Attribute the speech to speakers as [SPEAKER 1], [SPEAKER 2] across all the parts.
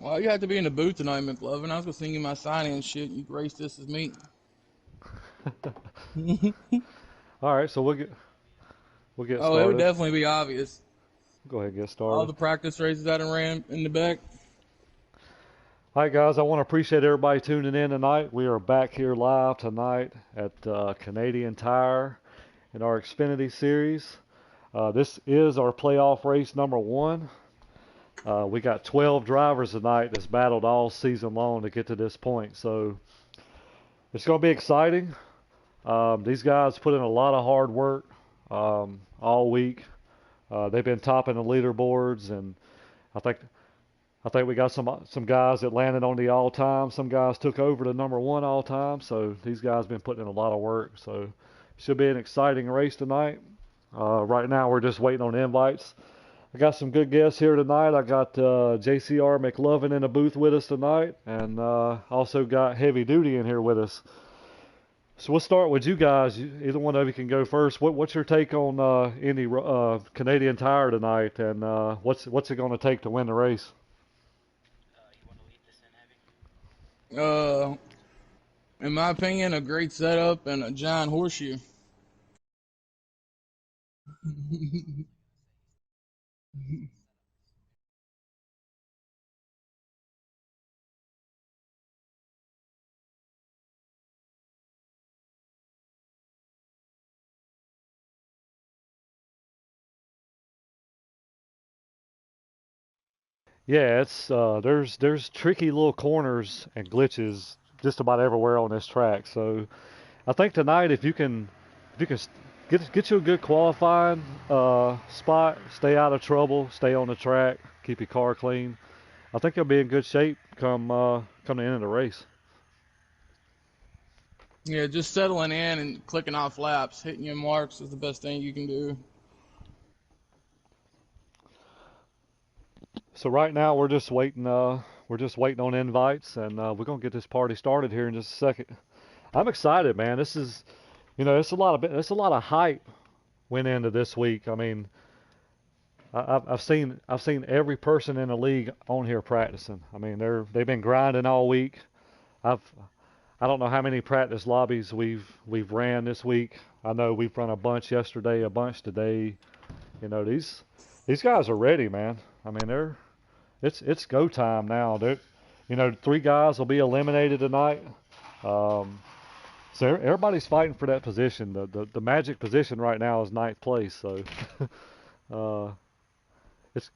[SPEAKER 1] Well, you have to be in the booth tonight, McLovin. I was gonna sing you my sign-in shit. You can race this as me.
[SPEAKER 2] All right, so we'll get
[SPEAKER 1] Oh, it would
[SPEAKER 2] started.
[SPEAKER 1] definitely be obvious.
[SPEAKER 2] Go ahead and get
[SPEAKER 1] All
[SPEAKER 2] started.
[SPEAKER 1] the practice races I done ran in the back.
[SPEAKER 2] All right, guys, I want to appreciate everybody tuning in tonight. We are back here live tonight at Canadian Tire in our Xfinity series. This is our playoff race number one. We got 12 drivers tonight that's battled all season long to get to this point, so it's going to be exciting. These guys put in a lot of hard work all week. They've been topping the leaderboards, and I think I think we got some guys that landed on the all time. Some guys took over the number one all time. So these guys been putting in a lot of work. So should be an exciting race tonight. Right now we're just waiting on invites. I got some good guests here tonight. I got JCR McLovin in the booth with us tonight, and also got Heavy Duty in here with us. So we'll start with you guys. Either one of you can go first. What's your take on Indy Canadian Tire tonight, and what's it going to take to win the race?
[SPEAKER 1] Uh, in my opinion, a great setup and a giant horseshoe.
[SPEAKER 2] Yeah, it's there's tricky little corners and glitches just about everywhere on this track. So I think tonight if you can get you a good qualifying spot, stay out of trouble, stay on the track, keep your car clean. I think you'll be in good shape come the end of the race.
[SPEAKER 1] Yeah, just settling in and clicking off laps, hitting your marks is the best thing you can do.
[SPEAKER 2] So right now we're just waiting on invites, and we're gonna get this party started here in just a second. I'm excited, man. This is it's a lot of hype went into this week. I mean, I've seen every person in the league on here practicing. I mean, they've been grinding all week. I've I don't know how many practice lobbies we've ran this week. I know we've run a bunch yesterday, a bunch today. These guys are ready, man. I mean, it's go time now. Three guys will be eliminated tonight. Um, so everybody's fighting for that position. The magic position right now is ninth place. So uh,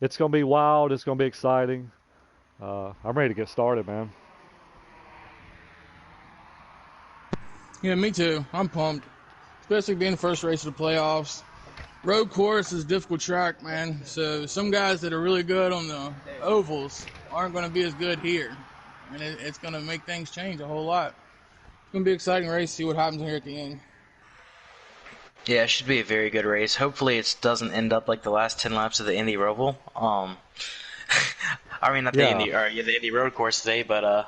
[SPEAKER 2] it's gonna be wild. It's gonna be exciting. I'm ready to get started, man.
[SPEAKER 1] Yeah, me too. I'm pumped, especially being the first race of the playoffs. Road course is a difficult track, man. So some guys that are really good on the ovals aren't going to be as good here, and it's going to make things change a whole lot. It's going to be an exciting race. See what happens here at the end.
[SPEAKER 3] Yeah, it should be a very good race. Hopefully, it doesn't end up like the last 10 laps of the Indy Roval. I mean, not the
[SPEAKER 2] Yeah,
[SPEAKER 3] Indy, or yeah, the Indy Road Course today, but I'm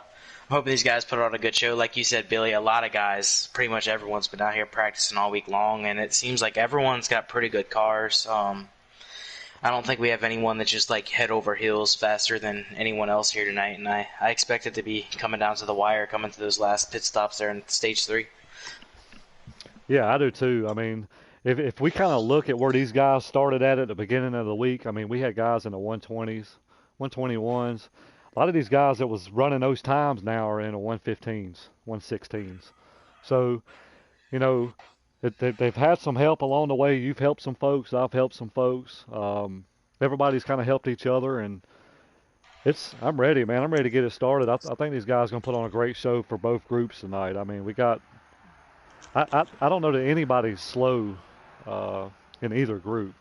[SPEAKER 3] hoping these guys put on a good show. Like you said, Billy, a lot of guys, pretty much everyone's been out here practicing all week long, and it seems like everyone's got pretty good cars. I don't think we have anyone that's just like head over heels faster than anyone else here tonight, and I expect it to be coming down to the wire, coming to those last pit stops there in stage 3.
[SPEAKER 2] yeah, I do too. I mean, if we kind of look at where these guys started at the beginning of the week, I mean, we had guys in the 120s, 121s. A lot of these guys that was running those times now are in the 115s, 116s. So, you know, they've had some help along the way. You've helped some folks. I've helped some folks. Everybody's kind of helped each other, and I'm ready, man. I'm ready to get it started. I think these guys are gonna put on a great show for both groups tonight. I mean, we got I don't know that anybody's slow uh, in either group.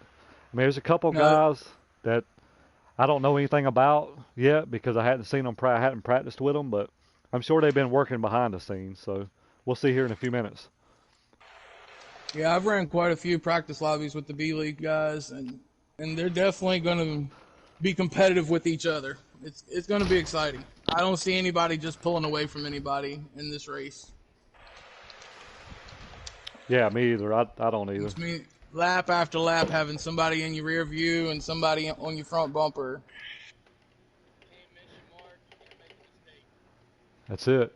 [SPEAKER 2] I mean, there's a couple
[SPEAKER 1] Now,
[SPEAKER 2] guys that I don't know anything about yet because I hadn't seen them. I hadn't practiced with them, but I'm sure they've been working behind the scenes. So we'll see here in a few minutes.
[SPEAKER 1] yeah, I've ran quite a few practice lobbies with the B League guys, and they're definitely going to be competitive with each other. It's going to be exciting. I don't see anybody just pulling away from anybody in this race.
[SPEAKER 2] Yeah, me either. I don't either.
[SPEAKER 1] It's me lap after lap having somebody in your rear view and somebody on your front bumper.
[SPEAKER 2] That's it.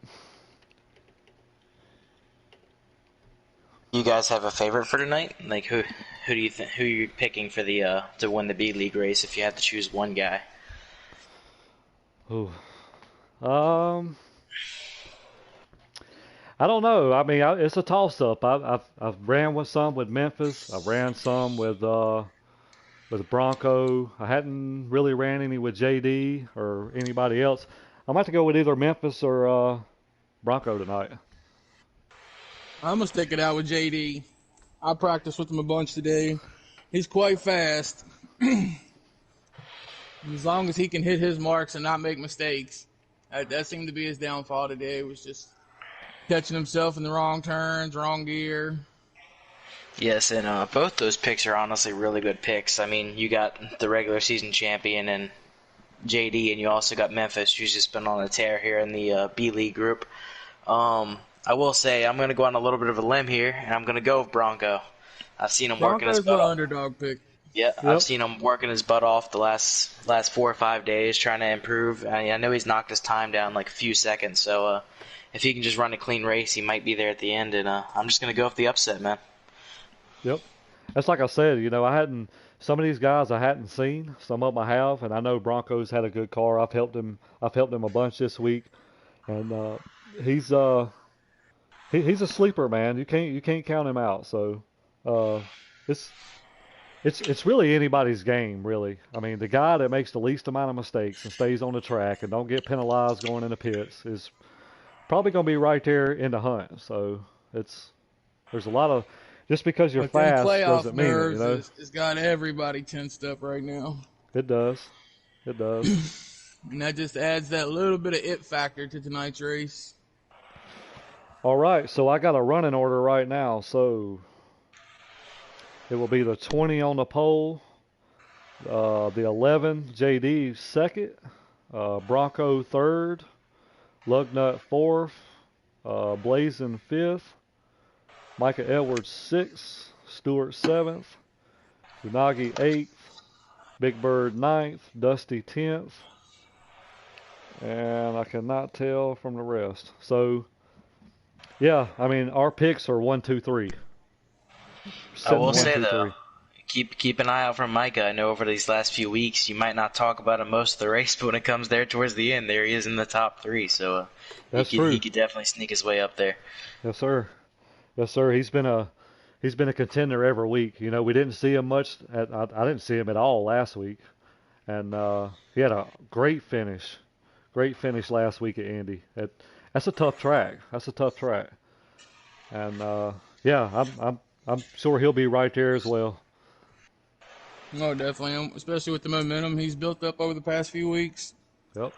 [SPEAKER 3] You guys have a favorite for tonight? Like who do you who are you picking for the to win the B League race if you had to choose one guy?
[SPEAKER 2] Ooh. Um, I don't know. I mean, it's a toss-up. I've ran with some with Memphis. I've ran some with Bronco. I hadn't really ran any with JD or anybody else. I'm about to go with either Memphis or Bronco tonight.
[SPEAKER 1] I'm gonna stick it out with JD. I practiced with him a bunch today. He's quite fast. As long as he can hit his marks and not make mistakes. That seemed to be his downfall today. It was just catching himself in the wrong turns, wrong gear.
[SPEAKER 3] Yes, and both those picks are honestly really good picks. I mean, you got the regular season champion and JD, and you also got Memphis, who's just been on a tear here in the B League group. I will say I'm going to go on a little bit of a limb here, and I'm going to go with Bronco. I've seen him working his
[SPEAKER 1] Broncos
[SPEAKER 3] butt
[SPEAKER 1] the
[SPEAKER 3] off.
[SPEAKER 1] underdog pick.
[SPEAKER 3] Yeah, I've
[SPEAKER 2] Yep.
[SPEAKER 3] seen him working his butt off the last 4 or 5 days, trying to improve. I know he's knocked his time down like a few seconds, so if he can just run a clean race, he might be there at the end. And I'm just going to go with the upset, man.
[SPEAKER 2] Yep. That's like I said. I hadn't some of these guys I hadn't seen. Some of them I have, and I know Bronco's had a good car. I've helped him. I've helped him a bunch this week, and he's he's a sleeper, man. You can't count him out. So uh, it's it's really anybody's game, really. I mean, the guy that makes the least amount of mistakes and stays on the track and don't get penalized going in the pits is probably going to be right there in the hunt. So there's a lot of just because you're
[SPEAKER 1] But them
[SPEAKER 2] fast
[SPEAKER 1] playoff
[SPEAKER 2] doesn't mean it,
[SPEAKER 1] nerves is got everybody tensed up right now.
[SPEAKER 2] It does. It does.
[SPEAKER 1] And that just adds that little bit of it factor to tonight's race.
[SPEAKER 2] All right, so I got a running order right now. So it will be the 20 on the pole, the 11 JD second, Bronco third, Lugnut fourth, Blazing fifth, Micah Edwards sixth, Stewart seventh, Unagi eighth, Big Bird ninth, Dusty 10th, and I cannot tell from the rest. So, yeah, I mean, our picks are 1, 2, 3.
[SPEAKER 3] I
[SPEAKER 2] Setting
[SPEAKER 3] will
[SPEAKER 2] one,
[SPEAKER 3] say
[SPEAKER 2] two,
[SPEAKER 3] though,
[SPEAKER 2] three.
[SPEAKER 3] keep an eye out for Micah. I know over these last few weeks you might not talk about him most of the race, but when it comes there towards the end, there he is in the top three. So
[SPEAKER 2] That's
[SPEAKER 3] he
[SPEAKER 2] true.
[SPEAKER 3] could definitely sneak his way up there.
[SPEAKER 2] Yes, sir. Yes, sir. He's been a contender every week. We didn't see him much. I didn't see him at all last week, and he had a great finish. Great finish last week at Indy. That's a tough track. That's a tough track. And yeah, I'm sure he'll be right there as well.
[SPEAKER 1] No, definitely, especially with the momentum he's built up over the past few weeks.
[SPEAKER 2] Yep.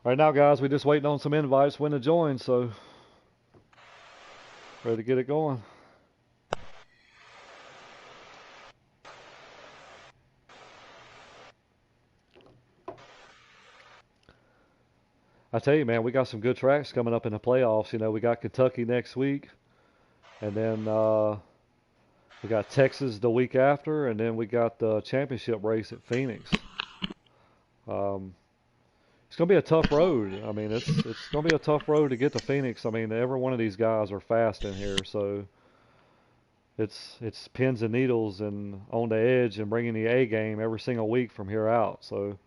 [SPEAKER 2] Right now, guys, we're just waiting on some invites when to join, so ready to get it going. I tell you, man, we got some good tracks coming up in the playoffs. We got Kentucky next week, and then we got Texas the week after, and then we got the championship race at Phoenix. Um, it's going to be a tough road. I mean, it's going to be a tough road to get to Phoenix. I mean, every one of these guys are fast in here, so it's pins and needles and on the edge and bringing the A game every single week from here out. So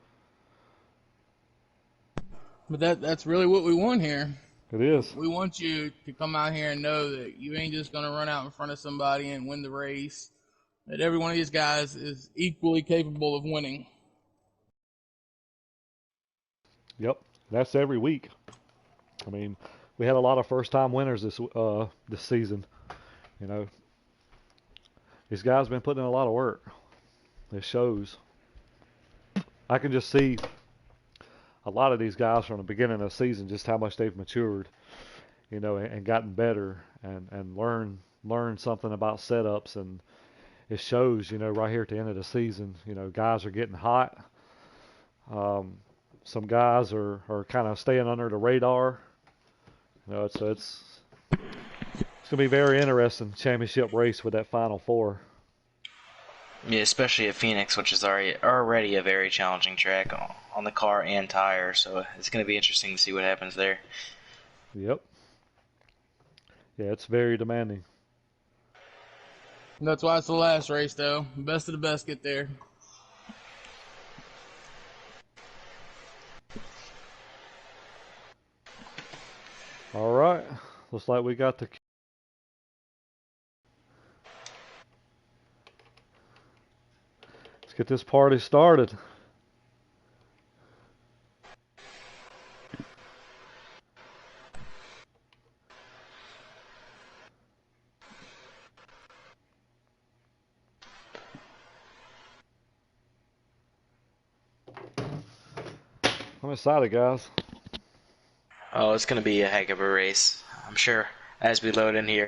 [SPEAKER 1] But that's really what we want here.
[SPEAKER 2] it is.
[SPEAKER 1] We want you to come out here and know that you ain't just going to run out in front of somebody and win the race. That every one of these guys is equally capable of winning.
[SPEAKER 2] Yep, that's every week. I mean, we had a lot of first-time winners this season. You know, these guys been putting in a lot of work. It shows. I can just see a lot of these guys from the beginning of the season just how much they've matured, and gotten better and learned something about setups, and it shows, right here at the end of the season. Guys are getting hot. Some guys are kind of staying under the radar. It's going to be very interesting championship race with that Final Four.
[SPEAKER 3] Yeah, especially at Phoenix, which is already a very challenging track on the car and tire. So it's going to be interesting to see what happens there.
[SPEAKER 2] Yep. Yeah, it's very demanding.
[SPEAKER 1] That's why it's the last race, though. Best of the best get there.
[SPEAKER 2] All right. Looks like we got the. Let's get this party started. I'm excited, guys.
[SPEAKER 3] Oh, it's going to be a heck of a race. I'm sure as we load in here,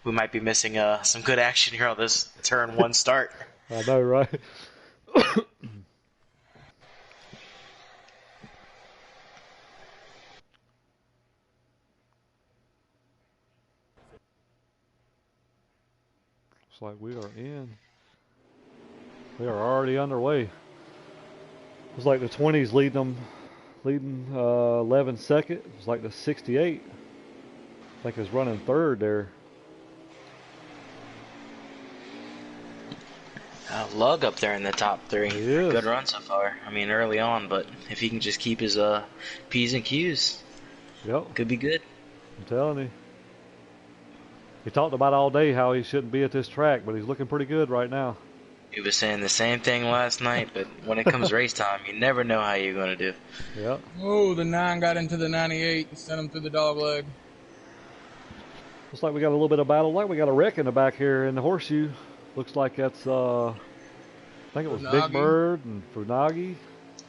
[SPEAKER 3] we might be missing some good action here on this turn one start.
[SPEAKER 2] I know, right? Looks like we are in. We are already underway. Looks like the 20s leading 11 second. It was like the 68. I think is running third there.
[SPEAKER 3] Lug up there in the top three.
[SPEAKER 2] He is.
[SPEAKER 3] Good run so far. I mean, early on, but if he can just keep his P's and Q's,
[SPEAKER 2] Yep.
[SPEAKER 3] could be good.
[SPEAKER 2] I'm telling you. He talked about all day how he shouldn't be at this track, but he's looking pretty good right now.
[SPEAKER 3] He was saying the same thing last night, but when it comes race time, you never know how you're going to do.
[SPEAKER 2] Yep.
[SPEAKER 1] Oh, the 9 got into the 98 and sent him through the dog leg.
[SPEAKER 2] Looks like we got a little bit of battle. Like we got a wreck in the back here in the horseshoe. Looks like that's, I think it was
[SPEAKER 1] Funagi.
[SPEAKER 2] Big Bird and Funagi.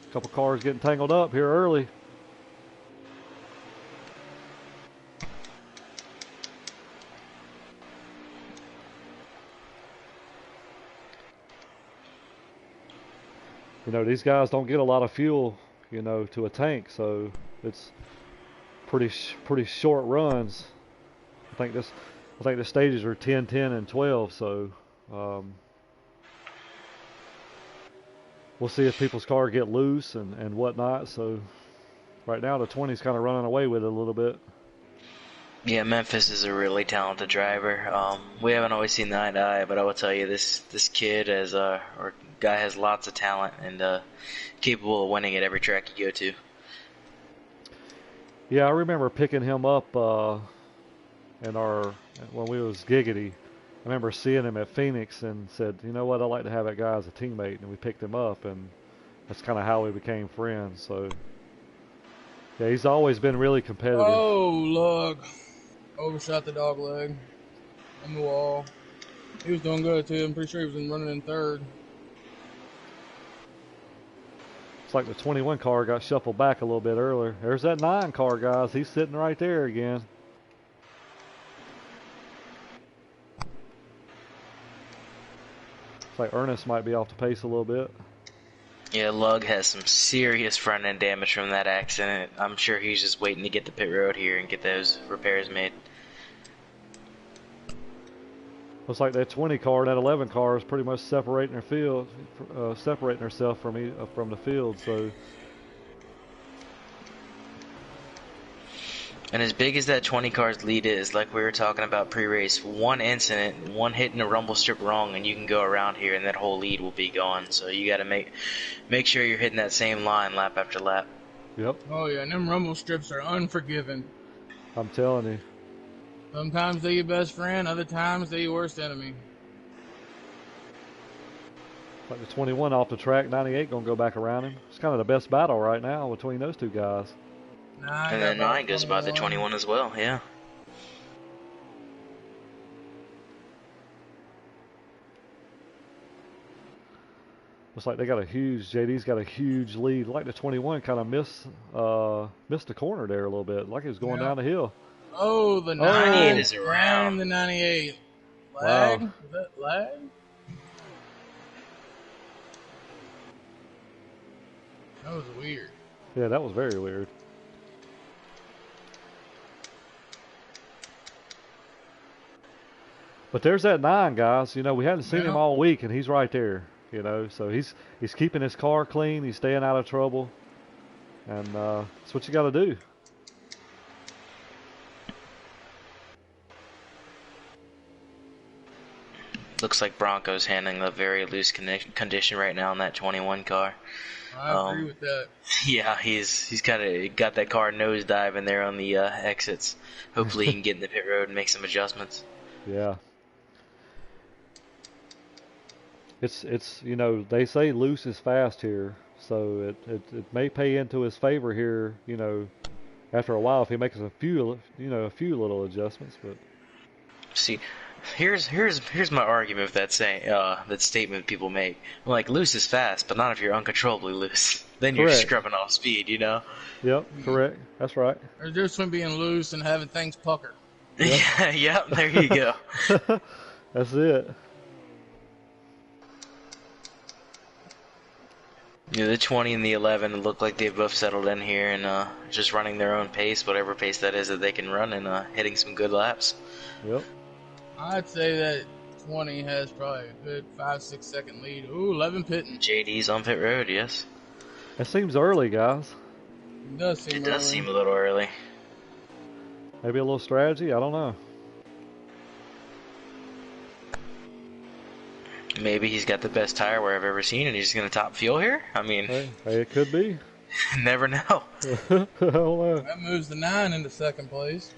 [SPEAKER 2] A couple cars getting tangled up here early. You know, these guys don't get a lot of fuel, you know, to a tank, so it's pretty short runs. I think the stages are 10, 10, and 12, so we'll see if people's car get loose and whatnot. So right now the 20's kind of running away with it a little bit.
[SPEAKER 3] Yeah, Memphis is a really talented driver. We haven't always seen the eye to eye, but I will tell you, this kid or guy has lots of talent and capable of winning at every track you go to.
[SPEAKER 2] Yeah, I remember picking him up when we was giggity. I remember seeing him at Phoenix and said, you know what, I'd like to have that guy as a teammate, and we picked him up, and that's kind of how we became friends. So yeah, he's always been really competitive.
[SPEAKER 1] Oh, look. Overshot the dog leg on the wall. He was doing good, too. I'm pretty sure he was running in third.
[SPEAKER 2] It's like the 21 car got shuffled back a little bit earlier. There's that 9 car, guys. He's sitting right there again. It's like Ernest might be off the pace a little bit.
[SPEAKER 3] Yeah, Lug has some serious front end damage from that accident. I'm sure he's just waiting to get the pit road here and get those repairs made.
[SPEAKER 2] Looks like that 20 car and that 11 car is pretty much separating herself from the field. So,
[SPEAKER 3] And as big as that 20 car's lead is, like we were talking about pre-race, one incident, one hit in a rumble strip wrong, and you can go around here, and that whole lead will be gone. So you got to make sure you're hitting that same line lap after lap.
[SPEAKER 2] yep.
[SPEAKER 1] Oh, yeah, and them rumble strips are unforgiving.
[SPEAKER 2] I'm telling you.
[SPEAKER 1] Sometimes they your best friend, other times they your worst enemy.
[SPEAKER 2] Like the 21 off the track, 98 gonna go back around him. It's kind of the best battle right now between those two guys.
[SPEAKER 3] And then 9 goes by the 21 as well, yeah.
[SPEAKER 2] Looks like JD's got a huge lead. Like the 21 kind of missed the corner there a little bit, like he was going down the hill.
[SPEAKER 1] Oh, the
[SPEAKER 3] 98 is around.
[SPEAKER 1] And the 98. Lag?
[SPEAKER 2] Wow.
[SPEAKER 1] Is that lag? That was weird.
[SPEAKER 2] Yeah, that was very weird. But there's that 9, guys. You know, we hadn't seen him
[SPEAKER 1] Yeah.
[SPEAKER 2] all week, and he's right there. You know, so he's keeping his car clean. He's staying out of trouble, and that's what you got to do.
[SPEAKER 3] Looks like Bronco's handling a very loose condition right now in that 21 car.
[SPEAKER 1] I agree with that.
[SPEAKER 3] Yeah, he's kind of got that car nosediving there on the exits. Hopefully he can get in the pit road and make some adjustments.
[SPEAKER 2] Yeah. It's you know, they say loose is fast here, so it may pay into his favor here, you know, after a while if he makes a few little adjustments. But
[SPEAKER 3] See, here's my argument with that statement people make. Like, loose is fast, but not if you're uncontrollably loose. Then you're
[SPEAKER 2] Correct.
[SPEAKER 3] scrubbing off speed, you know?
[SPEAKER 2] Yep, correct. That's right.
[SPEAKER 1] There's a difference between being loose and having things pucker.
[SPEAKER 2] Yep.
[SPEAKER 3] Yeah, yep, there you go.
[SPEAKER 2] That's it.
[SPEAKER 3] Yeah, the 20 and the 11 look like they've both settled in here and just running their own pace, whatever pace that is that they can run, and hitting some good laps.
[SPEAKER 2] Yep.
[SPEAKER 1] I'd say that 20 has probably a good 5-6 second lead. Ooh, 11 pitting.
[SPEAKER 3] JD's on pit road, yes.
[SPEAKER 2] That seems early, guys.
[SPEAKER 1] It does seem
[SPEAKER 3] It does
[SPEAKER 1] early.
[SPEAKER 3] seem a little early.
[SPEAKER 2] Maybe a little strategy. I don't know.
[SPEAKER 3] Maybe he's got the best tire wear I've ever seen, and he's just going to top fuel here? I mean,
[SPEAKER 2] Hey, it could be.
[SPEAKER 3] never know.
[SPEAKER 2] I don't know.
[SPEAKER 1] That moves the 9 into second place.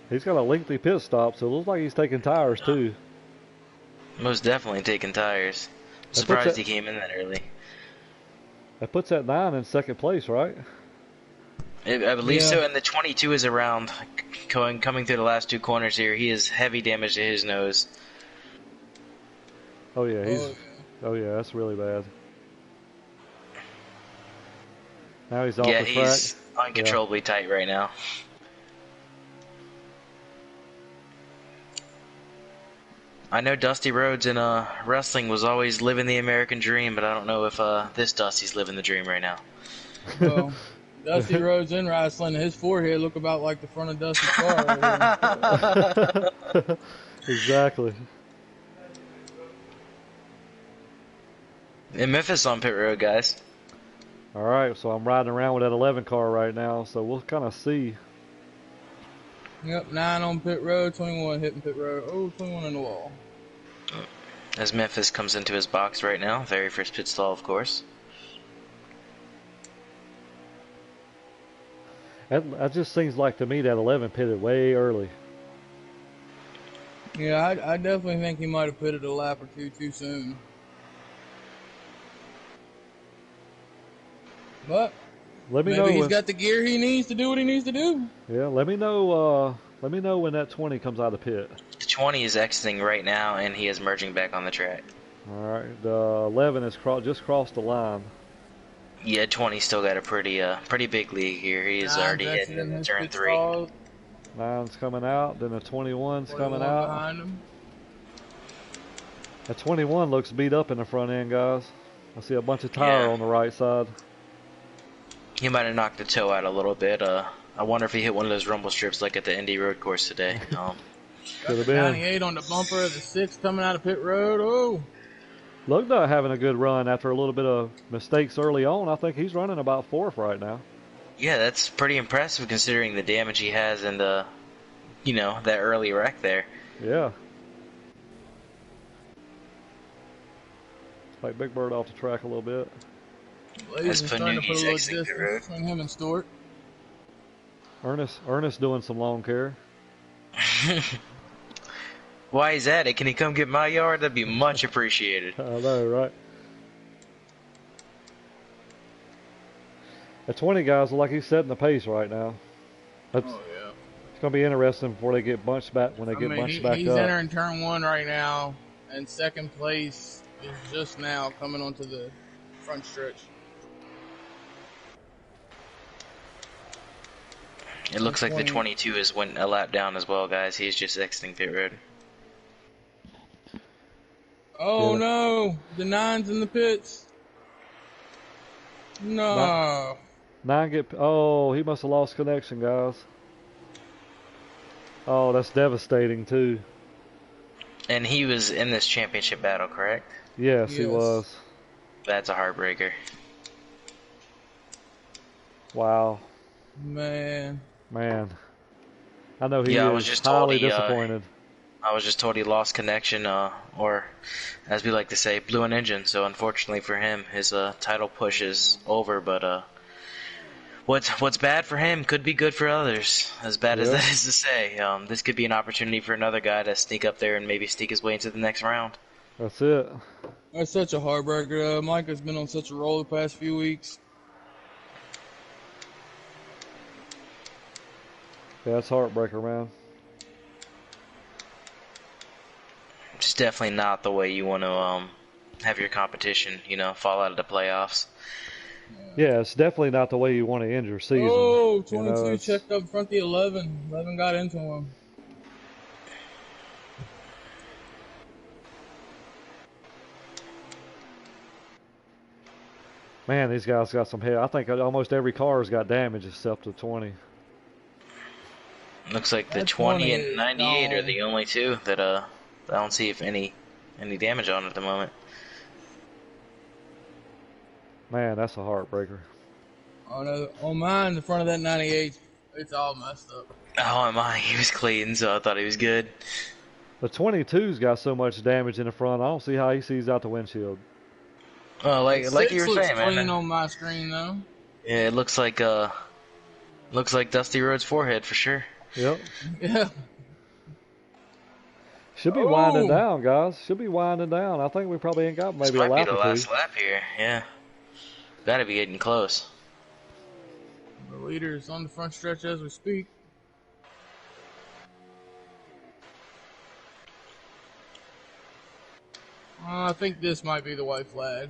[SPEAKER 2] He's got a lengthy pit stop, so it looks like he's taking tires too.
[SPEAKER 3] Most definitely taking tires.
[SPEAKER 2] That puts
[SPEAKER 3] Surprised
[SPEAKER 2] that-
[SPEAKER 3] he came in that early.
[SPEAKER 2] That puts that 9 in second place, right?
[SPEAKER 3] I believe
[SPEAKER 1] Yeah.
[SPEAKER 3] so, and the 22 is around, coming through the last two corners here. He has heavy damage to his nose.
[SPEAKER 2] Oh yeah, he's.
[SPEAKER 1] Oh, yeah.
[SPEAKER 2] Oh yeah, that's really bad. Now he's off
[SPEAKER 3] Yeah,
[SPEAKER 2] the track.
[SPEAKER 3] he's uncontrollably tight right now. I know Dusty Rhodes in wrestling was always living the American dream, but I don't know if this Dusty's living the dream right now.
[SPEAKER 1] Well, Dusty Rhodes in wrestling, his forehead look about like the front of Dusty's car.
[SPEAKER 2] Exactly.
[SPEAKER 3] In Memphis on pit road, guys.
[SPEAKER 2] All right, so I'm riding around with that 11 car right now, so we'll kind of see.
[SPEAKER 1] Yep, 9 on pit road, 21 hitting pit road. Oh, 21 in the wall.
[SPEAKER 3] As Memphis comes into his box right now, very first pit stall, of course.
[SPEAKER 2] That just seems like to me that 11 pitted way early.
[SPEAKER 1] Yeah, I definitely think he might have pitted a lap or two too soon. But
[SPEAKER 2] Let me
[SPEAKER 1] maybe
[SPEAKER 2] know
[SPEAKER 1] he's
[SPEAKER 2] when,
[SPEAKER 1] got the gear he needs to do what he needs to do.
[SPEAKER 2] yeah, let me know when that 20 comes out of the pit.
[SPEAKER 3] The 20 is exiting right now, and he is merging back on the track.
[SPEAKER 2] All right, the 11 has just crossed the line.
[SPEAKER 3] Yeah, 20 still got a pretty big lead here. He is already
[SPEAKER 1] Invested in
[SPEAKER 3] hitting
[SPEAKER 1] his
[SPEAKER 3] turn
[SPEAKER 1] pit
[SPEAKER 3] 3.
[SPEAKER 1] stall,
[SPEAKER 2] 9's coming out, then the 21's
[SPEAKER 1] 21
[SPEAKER 2] coming out.
[SPEAKER 1] behind him.
[SPEAKER 2] That 21 looks beat up in the front end, guys. I see a bunch of tire
[SPEAKER 3] Yeah.
[SPEAKER 2] on the right side.
[SPEAKER 3] He might have knocked the toe out a little bit. I wonder if he hit one of those rumble strips like at the Indy Road Course today.
[SPEAKER 1] Got
[SPEAKER 2] Could
[SPEAKER 1] the
[SPEAKER 2] have been.
[SPEAKER 1] 98 on the bumper of the 6 coming out of pit road. Oh,
[SPEAKER 2] Lugda having a good run after a little bit of mistakes early on. I think he's running about 4th right now.
[SPEAKER 3] Yeah, that's pretty impressive considering the damage he has and that early wreck there.
[SPEAKER 2] Yeah. Like Big Bird off the track a little bit.
[SPEAKER 1] Blazing's starting to put a
[SPEAKER 3] Panuni's
[SPEAKER 1] little
[SPEAKER 3] exiting
[SPEAKER 1] distance
[SPEAKER 3] pit road.
[SPEAKER 1] between him and Stewart.
[SPEAKER 2] Ernest doing some lawn care.
[SPEAKER 3] Why is that? Can he come get my yard? That'd be much appreciated.
[SPEAKER 2] I know, right? The 20 guys look like he's setting the pace right now. That's,
[SPEAKER 1] Oh yeah.
[SPEAKER 2] It's going to be interesting before they get bunched back. When they get bunched back
[SPEAKER 1] he's
[SPEAKER 2] up.
[SPEAKER 1] entering turn 1 right now, and second place is just now coming onto the front stretch.
[SPEAKER 3] It looks like the
[SPEAKER 1] 20.
[SPEAKER 3] 22 is went a lap down as well, guys. He's just exiting pit road.
[SPEAKER 1] Oh
[SPEAKER 2] Yeah.
[SPEAKER 1] no, the 9's in the pits. No.
[SPEAKER 2] 9 get. Oh, he must have lost connection, guys. Oh, that's devastating too.
[SPEAKER 3] And he was in this championship battle, correct?
[SPEAKER 2] Yes, he
[SPEAKER 1] Yes.
[SPEAKER 2] was.
[SPEAKER 3] That's a heartbreaker.
[SPEAKER 2] Wow.
[SPEAKER 1] Man.
[SPEAKER 2] Man. I know he
[SPEAKER 3] Yeah, I was
[SPEAKER 2] is
[SPEAKER 3] just told
[SPEAKER 2] highly
[SPEAKER 3] he
[SPEAKER 2] disappointed.
[SPEAKER 3] I was just told he lost connection, or as we like to say, blew an engine. So unfortunately for him, his title push is over. But what's bad for him could be good for others. As bad as
[SPEAKER 2] Yeah,
[SPEAKER 3] that is to say, this could be an opportunity for another guy to sneak up there and maybe sneak his way into the next round.
[SPEAKER 2] that's it.
[SPEAKER 1] That's such a heartbreaker. Micah's been on such a roll the past few weeks.
[SPEAKER 2] Yeah, that's heartbreaker, man.
[SPEAKER 3] It's definitely not the way you want to have your competition, fall out of the playoffs.
[SPEAKER 2] Yeah, it's definitely not the way you want to end your season.
[SPEAKER 1] Oh,
[SPEAKER 2] You know,
[SPEAKER 1] 22
[SPEAKER 2] it's
[SPEAKER 1] checked up front the 11. 11 got into him.
[SPEAKER 2] man, these guys got some hell. I think almost every car's got damage except the 20.
[SPEAKER 3] Looks like the
[SPEAKER 1] That
[SPEAKER 3] 20
[SPEAKER 1] 20
[SPEAKER 3] and
[SPEAKER 1] is
[SPEAKER 3] 98 are
[SPEAKER 1] gone.
[SPEAKER 3] the only two that I don't see if any damage on at the moment.
[SPEAKER 2] Man, that's a heartbreaker.
[SPEAKER 1] On mine, the front of that 98, it's all messed up.
[SPEAKER 3] Oh, am I? He was clean, so I thought he was good.
[SPEAKER 2] The 22's got so much damage in the front. I don't see how he sees out the windshield.
[SPEAKER 3] Well,
[SPEAKER 1] The
[SPEAKER 3] like you
[SPEAKER 1] 6
[SPEAKER 3] were
[SPEAKER 1] looks
[SPEAKER 3] saying,
[SPEAKER 1] clean
[SPEAKER 3] man.
[SPEAKER 1] on my screen, though.
[SPEAKER 3] Yeah, it looks like Dusty Rhodes' forehead for sure.
[SPEAKER 2] Yep.
[SPEAKER 1] Yeah.
[SPEAKER 2] Should be winding
[SPEAKER 1] Oh!
[SPEAKER 2] down, guys. Should be winding down. I think we probably ain't got
[SPEAKER 3] This
[SPEAKER 2] maybe a
[SPEAKER 3] might be
[SPEAKER 2] lap
[SPEAKER 3] the
[SPEAKER 2] or two.
[SPEAKER 3] last lap here. Yeah, gotta be getting close.
[SPEAKER 1] The leader is on the front stretch as we speak. I think this might be the white flag.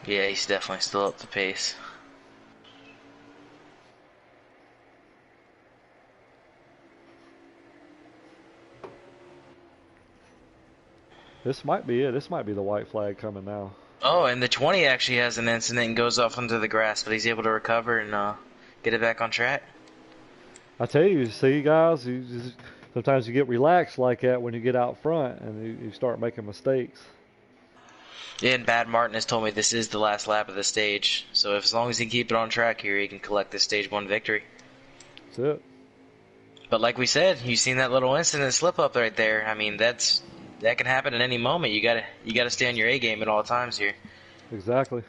[SPEAKER 3] Yeah, he's definitely still up the pace.
[SPEAKER 2] This might be it. This might be the white flag coming now.
[SPEAKER 3] Oh, and the 20 actually has an incident and goes off onto the grass, but he's able to recover and get it back on track.
[SPEAKER 2] I tell you, see, guys, sometimes you get relaxed like that when you get out front and you start making mistakes.
[SPEAKER 3] Yeah, and Bad Martin has told me this is the last lap of the stage, so as long as he can keep it on track here, he can collect this stage 1 victory.
[SPEAKER 2] That's it.
[SPEAKER 3] But like we said, you've seen that little incident slip up right there. I mean, that can happen at any moment. You gotta stay on your A game at all times here.
[SPEAKER 2] Exactly.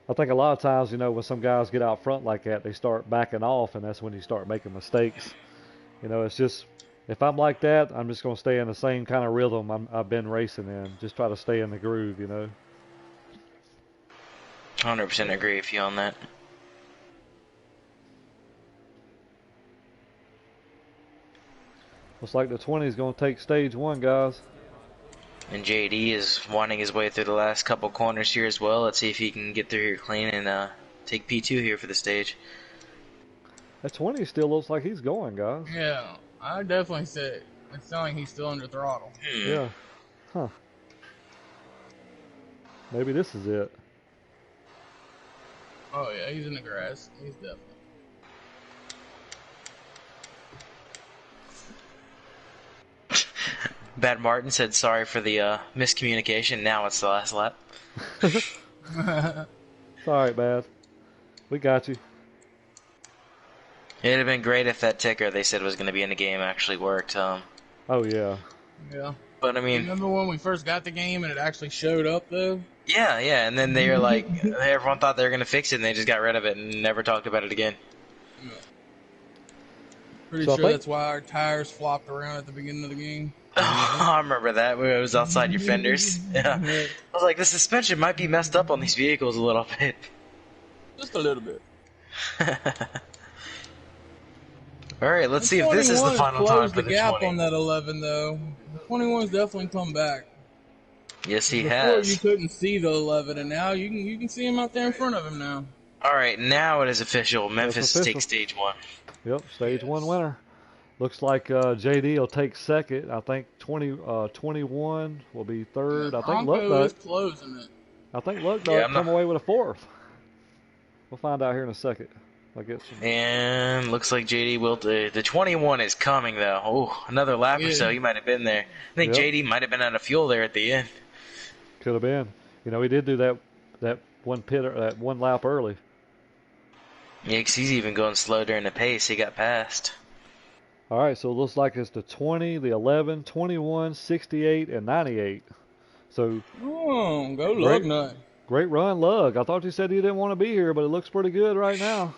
[SPEAKER 2] I think a lot of times, when some guys get out front like that, they start backing off, and that's when you start making mistakes. It's just, if I'm like that, I'm just going to stay in the same kind of rhythm I've been racing in. Just try to stay in the groove,
[SPEAKER 3] 100% agree with you on that.
[SPEAKER 2] Looks like the 20 is going to take stage 1, guys.
[SPEAKER 3] And JD is winding his way through the last couple corners here as well. Let's see if he can get through here clean and take P2 here for the stage.
[SPEAKER 2] That 20 still looks like he's going, guys.
[SPEAKER 1] Yeah, I definitely said it's sounding like he's still under throttle.
[SPEAKER 2] Yeah. Huh. Maybe this is it.
[SPEAKER 1] Oh yeah, he's in the grass. He's definitely.
[SPEAKER 3] Bad Martin said sorry for the miscommunication. Now it's the last lap.
[SPEAKER 2] It's all right, Bad. We got you.
[SPEAKER 3] It'd have been great if that ticker they said was going to be in the game actually worked.
[SPEAKER 2] Oh, yeah.
[SPEAKER 1] Yeah.
[SPEAKER 3] But I mean,
[SPEAKER 1] Remember when we first got the game and it actually showed up though?
[SPEAKER 3] yeah, and then they were like, everyone thought they were going to fix it, and they just got rid of it and never talked about it again.
[SPEAKER 1] Yeah. Pretty
[SPEAKER 2] So I
[SPEAKER 1] sure
[SPEAKER 2] think-
[SPEAKER 1] that's why our tires flopped around at the beginning of the game.
[SPEAKER 3] I remember that. It was outside your fenders. Yeah. I was like, the suspension might be messed up on these vehicles a little bit.
[SPEAKER 1] Just a little bit.
[SPEAKER 3] All right, let's see if this is the
[SPEAKER 1] 21
[SPEAKER 3] final time
[SPEAKER 1] closed
[SPEAKER 3] for
[SPEAKER 1] the
[SPEAKER 3] the
[SPEAKER 1] gap
[SPEAKER 3] 20.
[SPEAKER 1] on that 11 though. The 21's definitely come back.
[SPEAKER 3] Yes, he
[SPEAKER 1] Before
[SPEAKER 3] has.
[SPEAKER 1] you couldn't see the 11, and now you can see him out there in front of him now.
[SPEAKER 3] All right, now it is official. Memphis
[SPEAKER 2] official.
[SPEAKER 3] takes stage 1.
[SPEAKER 2] Yep, stage 1 winner. Looks like JD will take second. I think 21 will be third. I think
[SPEAKER 1] Bronco is
[SPEAKER 2] Lucknut.
[SPEAKER 1] closing it.
[SPEAKER 2] I think Lucknut
[SPEAKER 3] Yeah, I'm
[SPEAKER 2] come
[SPEAKER 3] not-
[SPEAKER 2] away with a fourth. We'll find out here in a second. I'll get some.
[SPEAKER 3] And looks like JD will. The 21 is coming though. Oh, another lap or so.
[SPEAKER 1] Yeah.
[SPEAKER 3] He might have been there. I think
[SPEAKER 2] Yep.
[SPEAKER 3] JD might have been out of fuel there at the end.
[SPEAKER 2] Could have been. You know, he did do that one lap early.
[SPEAKER 3] Yeah, 'cause he's even going slow during the pace. He got passed.
[SPEAKER 2] All right, so it looks like it's the 20, the 11, 21, 68, and 98. So
[SPEAKER 1] Oh, go
[SPEAKER 2] great,
[SPEAKER 1] Lugnut.
[SPEAKER 2] great run, Lug. I thought you said you didn't want to be here, but it looks pretty good right now.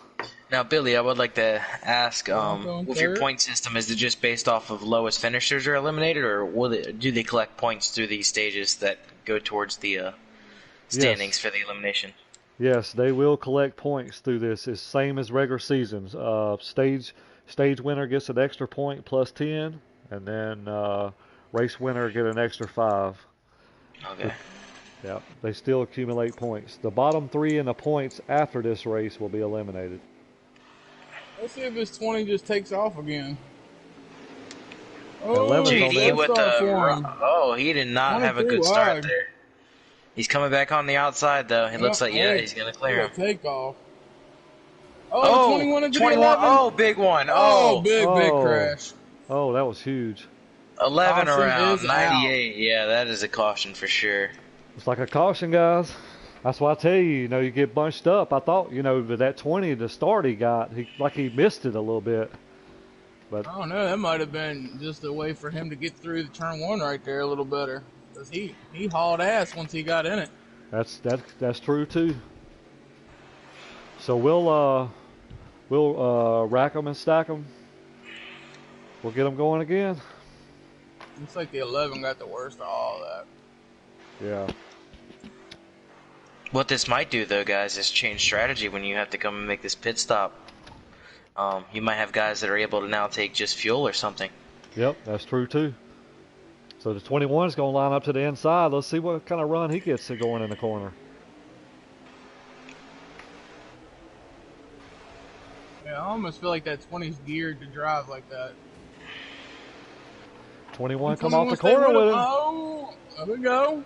[SPEAKER 3] Now, Billy, I would like to ask,
[SPEAKER 1] Bronco in
[SPEAKER 3] with your
[SPEAKER 1] third.
[SPEAKER 3] point system, is it just based off of lowest finishers are eliminated, or do they collect points through these stages that go towards the standings
[SPEAKER 2] Yes.
[SPEAKER 3] for the elimination?
[SPEAKER 2] Yes, they will collect points through this. It's same as regular seasons. Stage winner gets an extra point plus 10, and then race winner get an extra 5.
[SPEAKER 3] Okay.
[SPEAKER 2] Yeah, they still accumulate points. The bottom 3 in the points after this race will be eliminated.
[SPEAKER 1] Let's see if this 20 just takes off again. Oh,
[SPEAKER 2] 11's on
[SPEAKER 3] JD
[SPEAKER 2] there.
[SPEAKER 3] with
[SPEAKER 1] start
[SPEAKER 3] the
[SPEAKER 1] for him.
[SPEAKER 3] he did not have a
[SPEAKER 1] 23
[SPEAKER 3] good start
[SPEAKER 1] wide.
[SPEAKER 3] there. He's coming back on the outside though. It looks like he's gonna clear him.
[SPEAKER 1] Takeoff. Oh, 21 into
[SPEAKER 3] 21.
[SPEAKER 1] 11.
[SPEAKER 3] Oh, big one.
[SPEAKER 1] Oh,
[SPEAKER 3] Oh,
[SPEAKER 1] big
[SPEAKER 2] Oh.
[SPEAKER 1] crash.
[SPEAKER 2] Oh, that was huge.
[SPEAKER 3] 11
[SPEAKER 1] Caution
[SPEAKER 3] around
[SPEAKER 1] is
[SPEAKER 3] 98. Yeah, that is a caution for sure.
[SPEAKER 2] It's like a caution, guys. That's why I tell you, you get bunched up. I thought, with that 20 to start he missed it a little bit. But
[SPEAKER 1] I don't know. That might have been just a way for him to get through the turn 1 right there a little better. Because he hauled ass once he got in it.
[SPEAKER 2] that's true too. So we'll rack them and stack them. We'll get them going again.
[SPEAKER 1] Looks like the 11 got the worst of all that.
[SPEAKER 2] Yeah.
[SPEAKER 3] What this might do, though, guys, is change strategy when you have to come and make this pit stop. You might have guys that are able to now take just fuel or something.
[SPEAKER 2] Yep, that's true too. So the 21 is going to line up to the inside. Let's see what kind of run he gets to going in the corner.
[SPEAKER 1] Yeah, I almost feel like that 20's geared to drive like that.
[SPEAKER 2] 21 come off the corner with him.
[SPEAKER 1] Oh, there we go.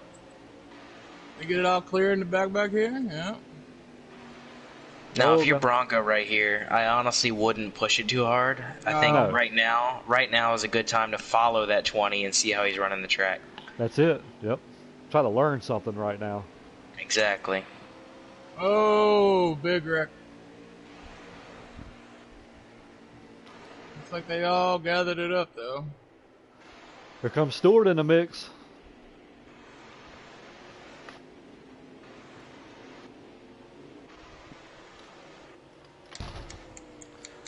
[SPEAKER 1] They get it all clear in the back here. Yeah.
[SPEAKER 3] Now, if you're Bronco right here, I honestly wouldn't push it too hard. I think
[SPEAKER 2] No.
[SPEAKER 3] right now is a good time to follow that 20 and see how he's running the track.
[SPEAKER 2] That's it. Yep. Try to learn something right now.
[SPEAKER 3] Exactly.
[SPEAKER 1] Oh, big wreck. Looks like they all gathered it up, though.
[SPEAKER 2] Here comes Stewart in the mix.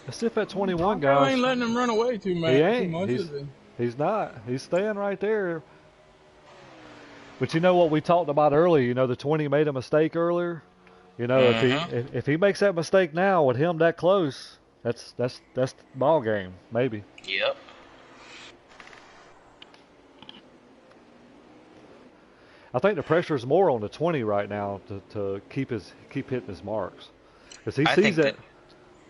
[SPEAKER 2] Let's see if that 21
[SPEAKER 1] Bronco
[SPEAKER 2] guys.
[SPEAKER 1] ain't letting him run away too much.
[SPEAKER 2] He ain't.
[SPEAKER 1] Too much, is he?
[SPEAKER 2] He's not. He's staying right there. But you know what we talked about earlier? The 20 made a mistake earlier. If he makes that mistake now with him that close, that's the ball game, maybe.
[SPEAKER 3] Yep.
[SPEAKER 2] I think the pressure is more on the 20 right now to keep hitting his marks, because he sees it.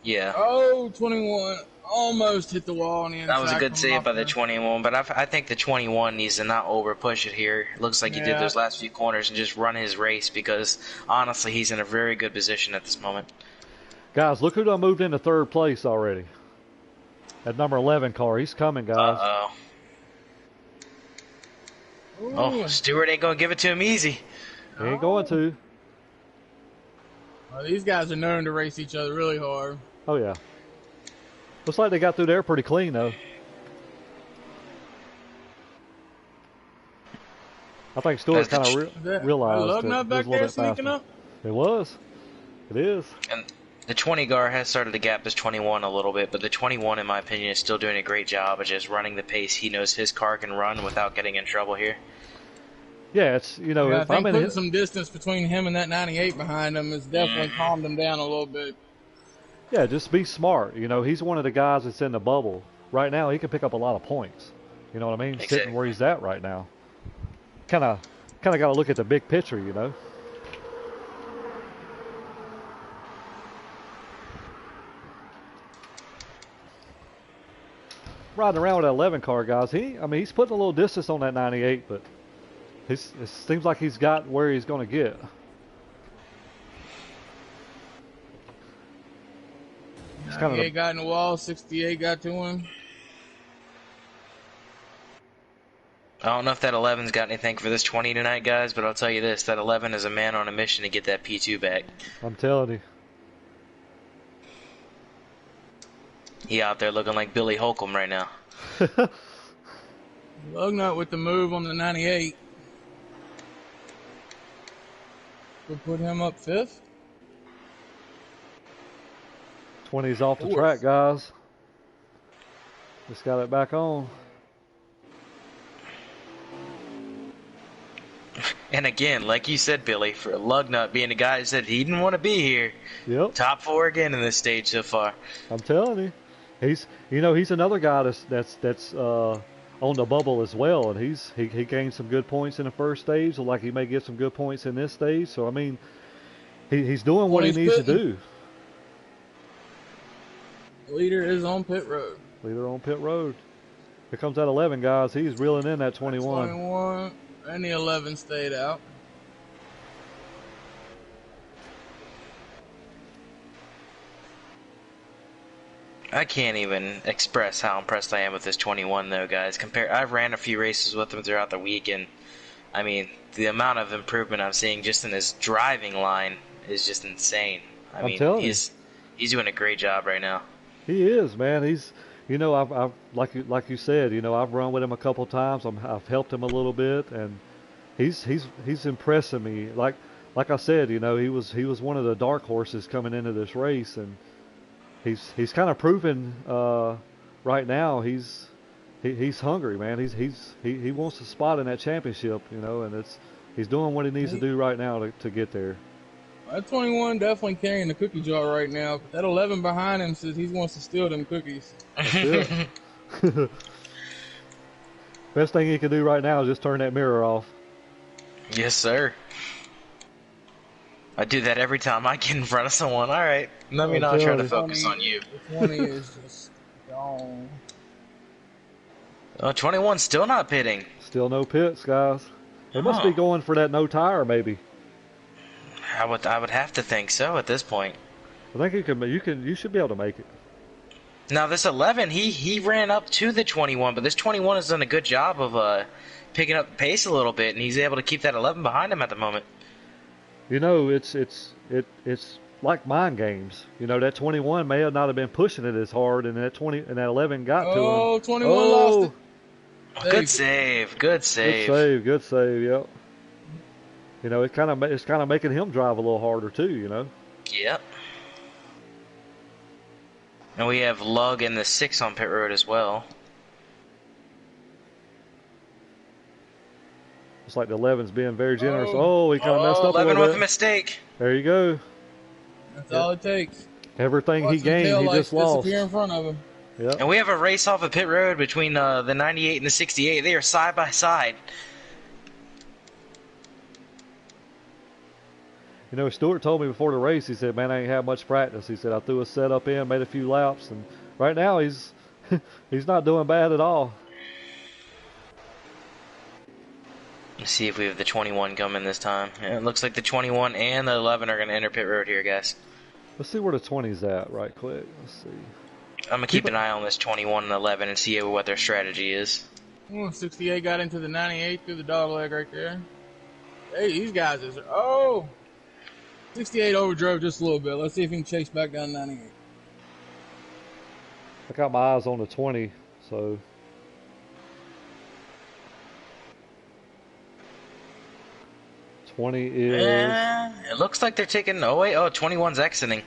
[SPEAKER 3] Yeah.
[SPEAKER 1] Oh, 21 almost hit the wall on the inside.
[SPEAKER 3] That was a good
[SPEAKER 1] coming
[SPEAKER 3] save
[SPEAKER 1] off
[SPEAKER 3] by the
[SPEAKER 1] there.
[SPEAKER 3] 21, but I think the 21 needs to not over push it here. Looks like he did
[SPEAKER 1] Yeah.
[SPEAKER 3] those last few corners and just run his race, because honestly he's in a very good position at this moment.
[SPEAKER 2] Guys, look who done moved into third place already. That number 11 car, he's coming, guys.
[SPEAKER 3] Uh-oh.
[SPEAKER 1] Ooh.
[SPEAKER 3] Oh, Stewart ain't going to give it to him easy.
[SPEAKER 2] He ain't going to.
[SPEAKER 1] Well, these guys are known to race each other really hard.
[SPEAKER 2] Oh yeah. Looks like they got through there pretty clean though. I think Stewart kind of realized
[SPEAKER 1] I love
[SPEAKER 2] that
[SPEAKER 1] not
[SPEAKER 2] he
[SPEAKER 1] back
[SPEAKER 2] was a
[SPEAKER 1] there
[SPEAKER 2] little bit
[SPEAKER 1] sneaking
[SPEAKER 2] faster.
[SPEAKER 1] up.
[SPEAKER 2] It was. It is.
[SPEAKER 3] And the 20 guard has started to gap his 21 a little bit, but the 21, in my opinion, is still doing a great job of just running the pace he knows his car can run without getting in trouble here.
[SPEAKER 2] Yeah, it's
[SPEAKER 1] I
[SPEAKER 2] if
[SPEAKER 1] think
[SPEAKER 2] I'm in
[SPEAKER 1] putting some distance between him and that 98 behind him has definitely calmed him down a little bit.
[SPEAKER 2] yeah, just be smart. He's one of the guys that's in the bubble right now. He can pick up a lot of points. You know what I mean?
[SPEAKER 3] Exactly.
[SPEAKER 2] Sitting where he's at right now. Kind of got to look at the big picture, Riding around with that 11 car, guys. He's putting a little distance on that 98, but it seems like he's got where he's going to get. kind of
[SPEAKER 1] 98 got in the wall, 68 got to him.
[SPEAKER 3] I don't know if that 11's got anything for this 20 tonight, guys, but I'll tell you this: that 11 is a man on a mission to get that P2 back.
[SPEAKER 2] I'm telling you.
[SPEAKER 3] He out there looking like Billy Holcomb right now.
[SPEAKER 1] Lugnut with the move on the 98. We'll put him up 5th.
[SPEAKER 2] 20's off the
[SPEAKER 1] Fourth.
[SPEAKER 2] track, guys. Just got it back on.
[SPEAKER 3] And again, like you said, Billy, for Lugnut being a guy who said he didn't want to be here.
[SPEAKER 2] Yep.
[SPEAKER 3] Top 4 again in this stage so far.
[SPEAKER 2] I'm telling you. He's another guy that's on the bubble as well, and he gained some good points in the first stage. So like he may get some good points in this stage. So I mean, he's doing what he needs to do.
[SPEAKER 1] Leader is on pit road.
[SPEAKER 2] Leader on pit road. Here comes that 11, guys. He's reeling in that 21.
[SPEAKER 1] 21, and the 11 stayed out.
[SPEAKER 3] I can't even express how impressed I am with this 21, though, guys. I've ran a few races with him throughout the week, and I mean, the amount of improvement I'm seeing just in his driving line is just insane. I mean, he's doing a great job right now.
[SPEAKER 2] He is, man. He's, I've like you said, I've run with him a couple times. I've helped him a little bit, and he's impressing me. Like I said, he was one of the dark horses coming into this race, and he's kind of proven right now he's hungry, man. He wants a spot in that championship, and he's doing what he needs to do right now to get there.
[SPEAKER 1] That 21 definitely carrying the cookie jar right now. But that 11 behind him says he wants to steal them cookies.
[SPEAKER 2] That's it. Best thing he can do right now is just turn that mirror off.
[SPEAKER 3] Yes, sir. I do that every time I get in front of someone. All right, let me not try to focus on you.
[SPEAKER 1] The 20 is just gone.
[SPEAKER 3] Oh, 21's still not pitting.
[SPEAKER 2] Still no pits, guys. They must be going for that no tire, maybe.
[SPEAKER 3] I would have to think so at this point.
[SPEAKER 2] I think you should be able to make it.
[SPEAKER 3] Now this 11, he ran up to the 21, but this 21 has done a good job of picking up the pace a little bit, and he's able to keep that 11 behind him at the moment.
[SPEAKER 2] It's like mind games. That 21 may have not have been pushing it as hard, and that 11 got to him.
[SPEAKER 1] Oh, 21 lost it.
[SPEAKER 3] Good save.
[SPEAKER 2] Good save. Yep. It's kind of making him drive a little harder too.
[SPEAKER 3] Yep. And we have Lug in the 6 on pit road as well.
[SPEAKER 2] It's like the 11's being very generous. Oh, he kind of messed up
[SPEAKER 3] 11
[SPEAKER 2] a little
[SPEAKER 3] with
[SPEAKER 2] bit.
[SPEAKER 3] a mistake.
[SPEAKER 2] There you go.
[SPEAKER 1] That's all it takes.
[SPEAKER 2] Everything he gained, he just lost.
[SPEAKER 1] Disappear in front of him.
[SPEAKER 2] Yep.
[SPEAKER 3] And we have a race off of pit road between the 98 and the 68. They are side by side.
[SPEAKER 2] Stewart told me before the race, he said, man, I ain't had much practice. He said, I threw a setup in, made a few laps, and right now he's not doing bad at all.
[SPEAKER 3] Let's see if we have the 21 coming this time. Yeah, it looks like the 21 and the 11 are going to enter pit road here, guys.
[SPEAKER 2] Let's see where the 20's at right quick. Let's see.
[SPEAKER 3] I'm going to keep an eye on this 21 and 11 and see what their strategy is.
[SPEAKER 1] 68 got into the 98 through the dog leg right there. Hey, these guys is... Oh! 68 overdrove just a little bit. Let's see if he can chase back down 98.
[SPEAKER 2] I got my eyes on the 20, so... 20 is...
[SPEAKER 3] It looks like they're taking... Oh, wait. Oh, 21's exiting.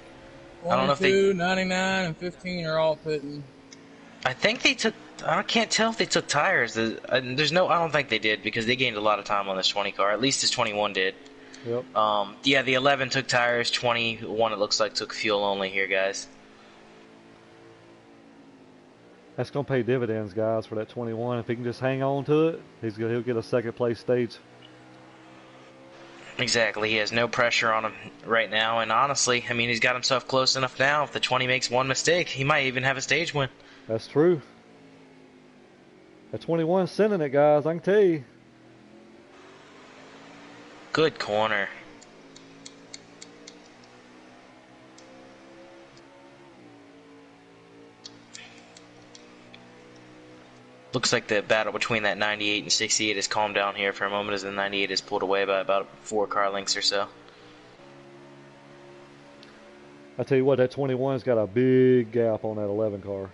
[SPEAKER 1] 22,
[SPEAKER 3] I don't know if they...
[SPEAKER 1] 99, and 15 are all pitting.
[SPEAKER 3] I think they took... I can't tell if they took tires. There's no... I don't think they did because they gained a lot of time on this 20 car. At least this 21 did.
[SPEAKER 2] Yep.
[SPEAKER 3] Yeah, the 11 took tires. 21, it looks like, took fuel only here, guys.
[SPEAKER 2] That's going to pay dividends, guys, for that 21. If he can just hang on to it, he'll get a second place stage.
[SPEAKER 3] Exactly. He has no pressure on him right now. And honestly, I mean, he's got himself close enough now. If the 20 makes one mistake, he might even have a stage win.
[SPEAKER 2] That's true. That 21's sending it, guys. I can tell you.
[SPEAKER 3] Good corner. Looks like the battle between that 98 and 68 has calmed down here for a moment as the 98 is pulled away by about 4 car lengths or so.
[SPEAKER 2] I tell you what, that 21's got a big gap on that 11 car.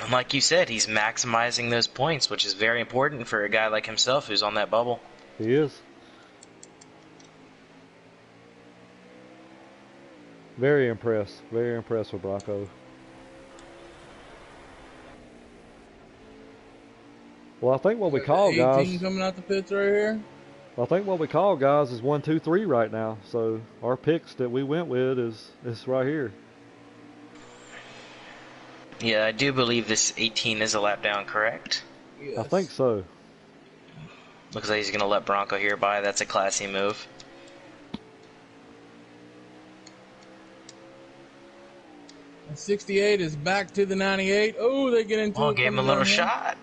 [SPEAKER 3] And like you said, he's maximizing those points, which is very important for a guy like himself who's on that bubble.
[SPEAKER 2] He is. Very impressed with Bronco. Well, I think what we call, guys,
[SPEAKER 1] coming out the pits right here.
[SPEAKER 2] I think what we call, guys, is 1, 2, 3 right now. So our picks that we went with is right here.
[SPEAKER 3] Yeah, I do believe this 18 is a lap down, correct?
[SPEAKER 1] Yes.
[SPEAKER 2] I think so.
[SPEAKER 3] Looks like he's going to let Bronco here by. That's a classy move.
[SPEAKER 1] The 68 is back to the 98. Oh, they get into it.
[SPEAKER 3] Oh, gave him a little shot.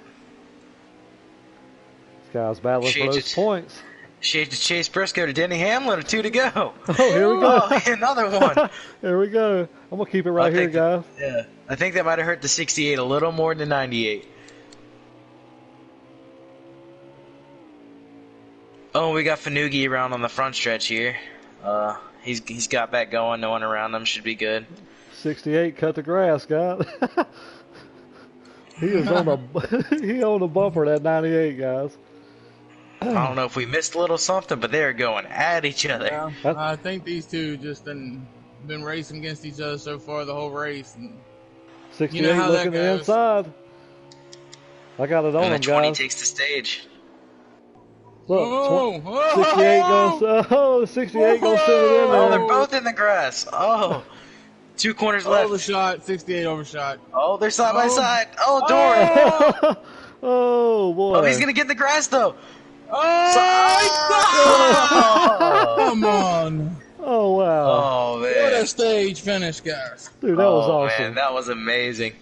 [SPEAKER 2] This guy's battling for those points.
[SPEAKER 3] Shade to Chase Briscoe to Denny Hamlin, 2 to go.
[SPEAKER 2] Oh, here we go.
[SPEAKER 3] Oh, another one.
[SPEAKER 2] Here we go. I'm going to keep it right here, guys.
[SPEAKER 3] Yeah, I think that might have hurt the 68 a little more than the 98. Oh, we got Fanugi around on the front stretch here. He's got that going. No one around him, should be good.
[SPEAKER 2] 68 cut the grass, guys. He is on the bumper, that 98, guys.
[SPEAKER 3] I don't know if we missed a little something, but they're going at each other.
[SPEAKER 1] Yeah, I think these two just been racing against each other so far the whole race. And
[SPEAKER 2] 68
[SPEAKER 1] you know how
[SPEAKER 2] looking the inside. I got it on him,
[SPEAKER 3] And the 20
[SPEAKER 2] guys.
[SPEAKER 3] takes the stage.
[SPEAKER 2] Look, 68 goes. 68 goes to it in there.
[SPEAKER 3] Oh, they're both in the grass. Oh, 2 corners left.
[SPEAKER 1] Overshot, 68 overshot.
[SPEAKER 3] Oh, they're side by side. Oh, Doran.
[SPEAKER 2] Oh, boy.
[SPEAKER 3] Oh, he's gonna get in the grass though.
[SPEAKER 1] Oh, come on.
[SPEAKER 2] Oh, wow.
[SPEAKER 3] Oh man.
[SPEAKER 1] What a stage finish, guys.
[SPEAKER 2] Dude, that was awesome.
[SPEAKER 3] Man, that was amazing.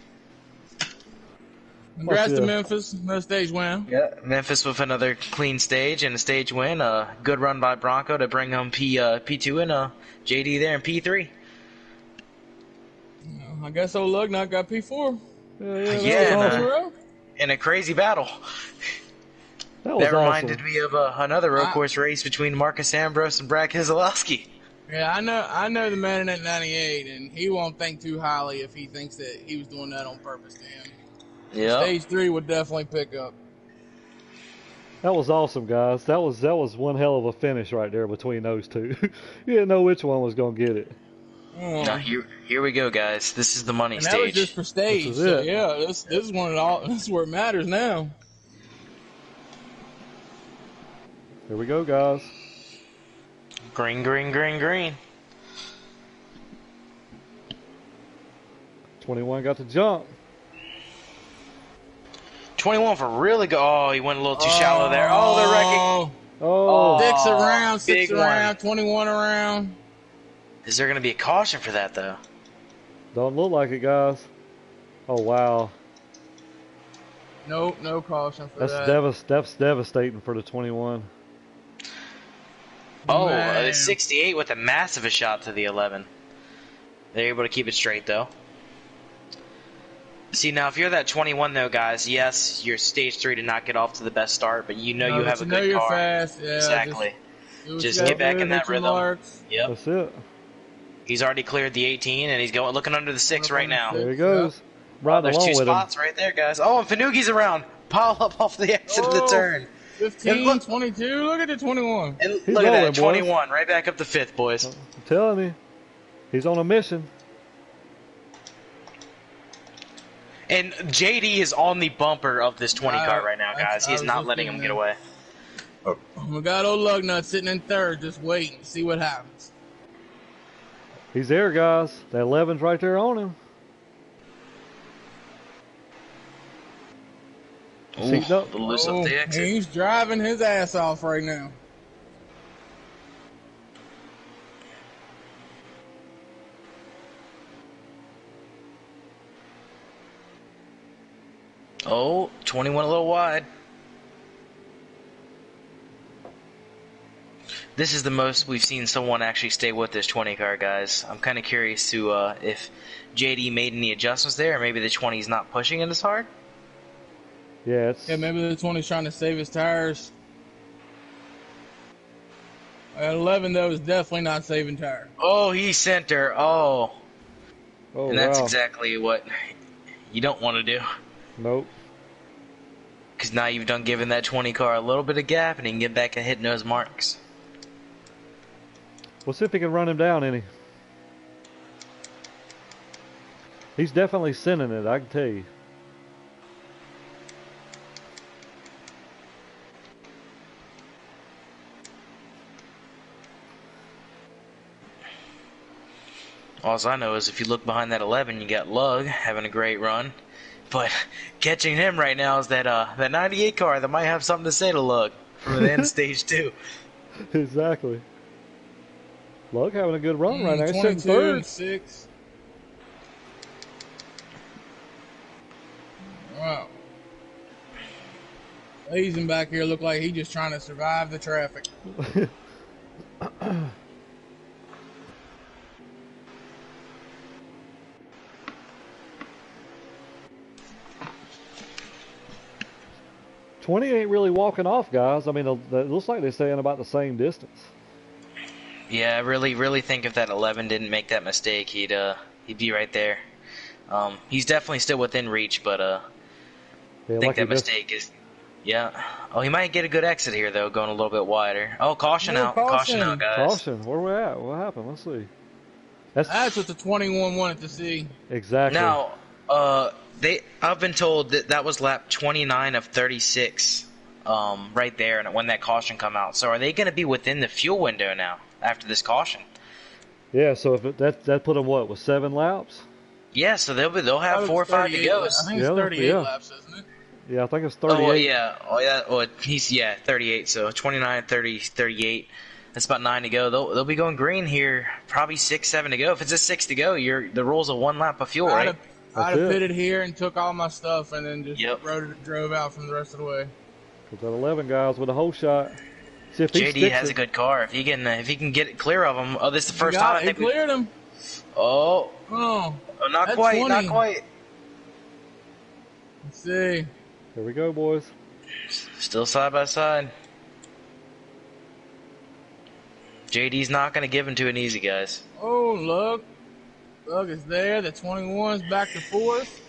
[SPEAKER 1] Congrats to Memphis. No stage win.
[SPEAKER 3] Yeah, Memphis with another clean stage and a stage win. Good run by Bronco to bring home P2 and JD there in P3.
[SPEAKER 1] I guess old Lugnut got P4.
[SPEAKER 3] Yeah, in a crazy battle.
[SPEAKER 2] That was
[SPEAKER 3] reminded
[SPEAKER 2] awesome.
[SPEAKER 3] me of another road course race between Marcus Ambrose and Brad Keselowski.
[SPEAKER 1] Yeah, I know the man in that 98, and he won't think too highly if he thinks that he was doing that on purpose to him.
[SPEAKER 3] Yeah.
[SPEAKER 1] Stage 3 would definitely pick up.
[SPEAKER 2] That was awesome, guys. That was one hell of a finish right there between those two. You didn't know which one was going to get it.
[SPEAKER 3] Now here we go, guys. This is the money
[SPEAKER 1] and
[SPEAKER 3] stage.
[SPEAKER 1] That was just for stage.
[SPEAKER 2] This is
[SPEAKER 1] so
[SPEAKER 2] it.
[SPEAKER 1] yeah, this is this is where it matters now.
[SPEAKER 2] Here we go, guys.
[SPEAKER 3] Green, green, green, green.
[SPEAKER 2] 21 got the jump.
[SPEAKER 3] 21 for really good. Oh, he went a little too shallow there. Oh, they're wrecking.
[SPEAKER 2] Oh.
[SPEAKER 1] 6 around, 6
[SPEAKER 3] big
[SPEAKER 1] around,
[SPEAKER 3] one.
[SPEAKER 1] 21 around.
[SPEAKER 3] Is there going to be a caution for that, though?
[SPEAKER 2] Don't look like it, guys. Oh, wow.
[SPEAKER 1] Nope, no caution for that.
[SPEAKER 2] That's devastating for the 21.
[SPEAKER 3] Oh,
[SPEAKER 1] Man.
[SPEAKER 3] the 68 with a massive shot to the 11. They're able to keep it straight, though. See, now, if you're that 21, though, guys, yes, your stage 3 did not get off to the best start, but you know you have a good
[SPEAKER 1] you're
[SPEAKER 3] car.
[SPEAKER 1] fast. Yeah,
[SPEAKER 3] Exactly.
[SPEAKER 1] Just
[SPEAKER 3] get back in that rhythm. Yep.
[SPEAKER 2] That's it.
[SPEAKER 3] He's already cleared the 18, and he's looking under the 6 right now.
[SPEAKER 2] There he goes. Right
[SPEAKER 3] There's
[SPEAKER 2] along
[SPEAKER 3] 2
[SPEAKER 2] with
[SPEAKER 3] spots right there, guys. Oh, and Fanugi's around. Pile up off the exit of the turn.
[SPEAKER 1] 15, 22. Look at the 21.
[SPEAKER 3] And
[SPEAKER 2] He's
[SPEAKER 3] look at
[SPEAKER 2] rolling,
[SPEAKER 3] that, 21, right back up to 5th, boys.
[SPEAKER 2] I'm telling you. He's on a mission.
[SPEAKER 3] And JD is on the bumper of this 20 car right now, guys. He is not letting him get away.
[SPEAKER 1] We got old Lugnut sitting in 3rd, just waiting to see what happens.
[SPEAKER 2] He's there, guys. The 11's right there on him. Seat up.
[SPEAKER 3] Loose up the exit.
[SPEAKER 1] He's driving his ass off right now.
[SPEAKER 3] Oh, 21 a little wide. this is the most we've seen someone actually stay with this 20 car, guys. I'm kind of curious to if JD made any adjustments there, or maybe the 20 is not pushing it as hard.
[SPEAKER 2] Yeah,
[SPEAKER 1] maybe the 20's trying to save his tires. At 11, though, is definitely not saving tires.
[SPEAKER 3] Oh, he sent her. Oh.
[SPEAKER 2] Oh,
[SPEAKER 3] and that's
[SPEAKER 2] wow.
[SPEAKER 3] exactly what you don't want to do.
[SPEAKER 2] Nope.
[SPEAKER 3] Because now you've done given that 20 car a little bit of gap, and he can get back and hitting those marks.
[SPEAKER 2] We'll see if he can run him down any. He's definitely sending it, I can tell you.
[SPEAKER 3] All I know is if you look behind that 11, you got Lug having a great run. But catching him right now is that 98 car that might have something to say to Lug from the end of stage 2.
[SPEAKER 2] Exactly. Lug having a good run right now. He's sitting
[SPEAKER 1] 22
[SPEAKER 2] third.
[SPEAKER 1] and 6. Wow. Blazing back here look like he's just trying to survive the traffic.
[SPEAKER 2] 20 ain't really walking off, guys. I mean, it looks like they're staying about the same distance.
[SPEAKER 3] Yeah, I really think if that 11 didn't make that mistake, he'd be right there. He's definitely still within reach, but I think that mistake is... Yeah. Oh, he might get a good exit here, though, going a little bit wider. Oh, caution out. Caution out, guys.
[SPEAKER 2] Caution. Where we at? What happened? Let's see.
[SPEAKER 1] That's what the 21 wanted to see.
[SPEAKER 2] Exactly.
[SPEAKER 3] Now, I've been told that was lap 29 of 36 right there, and when that caution come out. So are they going to be within the fuel window now after this caution?
[SPEAKER 2] Yeah, so if that put them, what, with 7 laps?
[SPEAKER 3] Yeah, so they'll have 4 or 5 to go.
[SPEAKER 1] I think it's 38 laps, isn't it?
[SPEAKER 2] Yeah, I think it's 38.
[SPEAKER 3] Oh, yeah. Well, he's 38. So 29, 30, 38. That's about 9 to go. They'll be going green here. Probably 6, 7 to go. If it's a 6 to go, the rule's a 1 lap of fuel, right?
[SPEAKER 1] I'd have pitted here and took all my stuff and then just drove out from the rest of the way.
[SPEAKER 2] Put that 11 guys with a whole shot. See if
[SPEAKER 3] JD has a good car. If he can get it clear of him. Oh, this is the first time I think
[SPEAKER 1] he cleared him.
[SPEAKER 3] Oh, not quite,
[SPEAKER 1] 20.
[SPEAKER 3] not quite.
[SPEAKER 1] Let's see.
[SPEAKER 2] Here we go, boys.
[SPEAKER 3] Still side by side. JD's not going to give him to an easy, guys.
[SPEAKER 1] Oh, look. Look, it's there. The 21's back to 4th.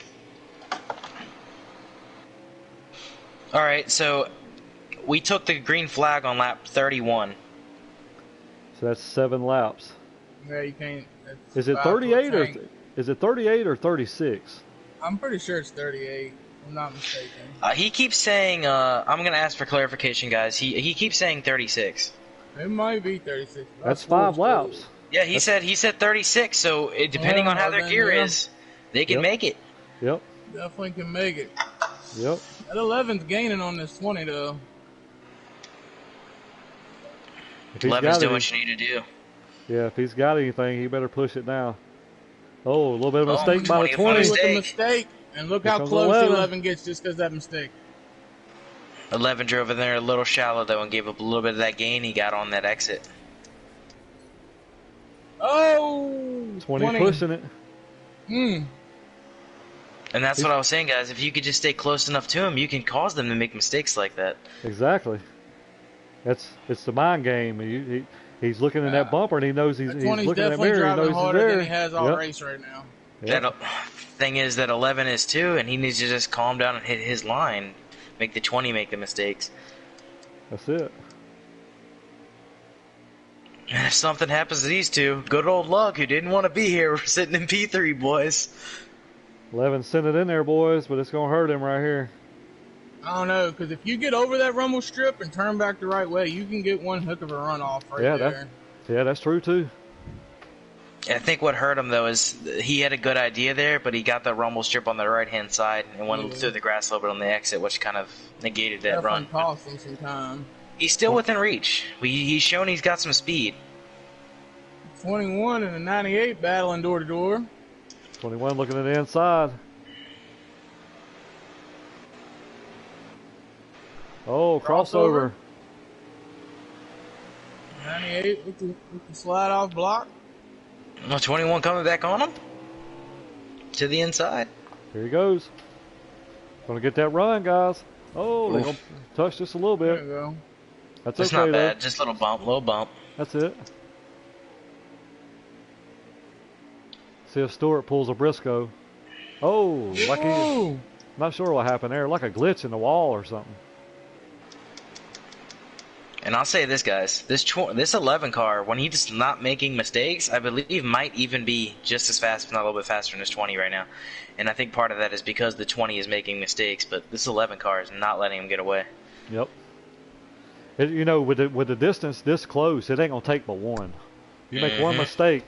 [SPEAKER 3] All right, so we took the green flag on lap 31.
[SPEAKER 2] So that's 7 laps.
[SPEAKER 1] Yeah, you can't.
[SPEAKER 2] Is it 38 or is it 38 or 36?
[SPEAKER 1] I'm pretty sure it's 38. I'm not mistaken.
[SPEAKER 3] He keeps saying. I'm going to ask for clarification, guys. He keeps saying 36.
[SPEAKER 1] It might be 36.
[SPEAKER 2] That's 5 laps.
[SPEAKER 3] Yeah, he said 36. So depending on how their gear is, they can make it.
[SPEAKER 2] Yep.
[SPEAKER 1] Definitely can make it.
[SPEAKER 2] Yep.
[SPEAKER 1] That 11's gaining on this 20 though.
[SPEAKER 3] 11's doing what you need to do.
[SPEAKER 2] Yeah, if he's got anything, he better push it now. Oh, a little bit of a mistake by the 20.
[SPEAKER 1] With a mistake. And look how close 11 gets just because of that mistake.
[SPEAKER 3] 11 drove in there a little shallow, though, and gave up a little bit of that gain he got on that exit.
[SPEAKER 1] Oh!
[SPEAKER 2] 20 pushing it.
[SPEAKER 3] And that's what I was saying, guys. If you could just stay close enough to him, you can cause them to make mistakes like that.
[SPEAKER 2] Exactly. It's the mind game. He's looking in that bumper, and he knows he's looking in that mirror. He knows he's there.
[SPEAKER 1] Than he has all race right now.
[SPEAKER 2] Yep.
[SPEAKER 3] That thing is that 11 is too, and he needs to just calm down and hit his line. Make the 20 make the mistakes.
[SPEAKER 2] That's it.
[SPEAKER 3] And if something happens to these two, good old Luck, who didn't want to be here, we're sitting in P3, boys.
[SPEAKER 2] 11 sent it in there, boys, but it's going to hurt him right here.
[SPEAKER 1] I don't know, because if you get over that rumble strip and turn back the right way, you can get one heck of a runoff there.
[SPEAKER 2] That's true, too.
[SPEAKER 3] I think what hurt him, though, is he had a good idea there, but he got the rumble strip on the right-hand side and went through the grass a little bit on the exit, which kind of negated that run.
[SPEAKER 1] Cost him some time.
[SPEAKER 3] He's still within reach. He's shown he's got some speed.
[SPEAKER 1] 21 and a 98 battling door-to-door.
[SPEAKER 2] 21 looking at the inside.
[SPEAKER 1] Crossover.
[SPEAKER 2] Oh, crossover.
[SPEAKER 1] 98 with the slide off block.
[SPEAKER 3] Well, 21 coming back on him to the inside.
[SPEAKER 2] Here he goes. Gonna get that run, guys. Oh, they're gonna touch just a little bit.
[SPEAKER 1] There you go.
[SPEAKER 2] That's
[SPEAKER 3] It's
[SPEAKER 2] okay,
[SPEAKER 3] not bad.
[SPEAKER 2] though.
[SPEAKER 3] Just a little bump.
[SPEAKER 2] That's it. See if Stewart pulls a Briscoe. Oh, like he. Not sure what happened there. Like a glitch in the wall or something.
[SPEAKER 3] And I'll say this, guys. This 11 car, when he's not making mistakes, I believe might even be just as fast, if not a little bit faster than his 20 right now. And I think part of that is because the 20 is making mistakes, but this 11 car is not letting him get away.
[SPEAKER 2] Yep. You know, with the distance this close, it ain't gonna take but one. You make one mistake,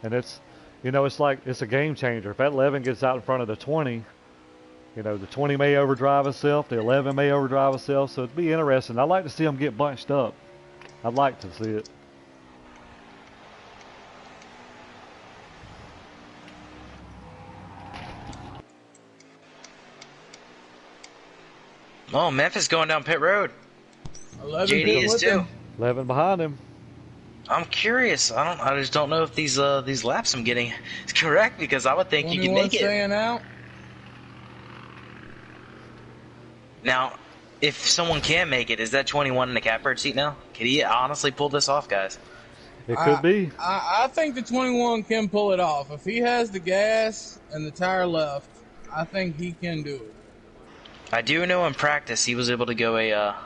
[SPEAKER 2] and it's, you know, it's like it's a game changer. If that 11 gets out in front of the 20, you know, the 20 may overdrive itself, the 11 may overdrive itself, so it'd be interesting. I'd like to see them get bunched up. I'd like to see it.
[SPEAKER 3] Oh, Memphis going down pit road.
[SPEAKER 1] 11
[SPEAKER 3] JD is too.
[SPEAKER 2] 11 behind him.
[SPEAKER 3] I'm curious. I just don't know if these laps I'm getting is correct, because I would think you can make it.
[SPEAKER 1] Staying out.
[SPEAKER 3] Now, if someone can make it, is that 21 in the catbird seat now? Can he honestly pull this off, guys?
[SPEAKER 2] It could be.
[SPEAKER 1] I think the 21 can pull it off. If he has the gas and the tire left, I think he can do it.
[SPEAKER 3] I do know in practice he was able to go a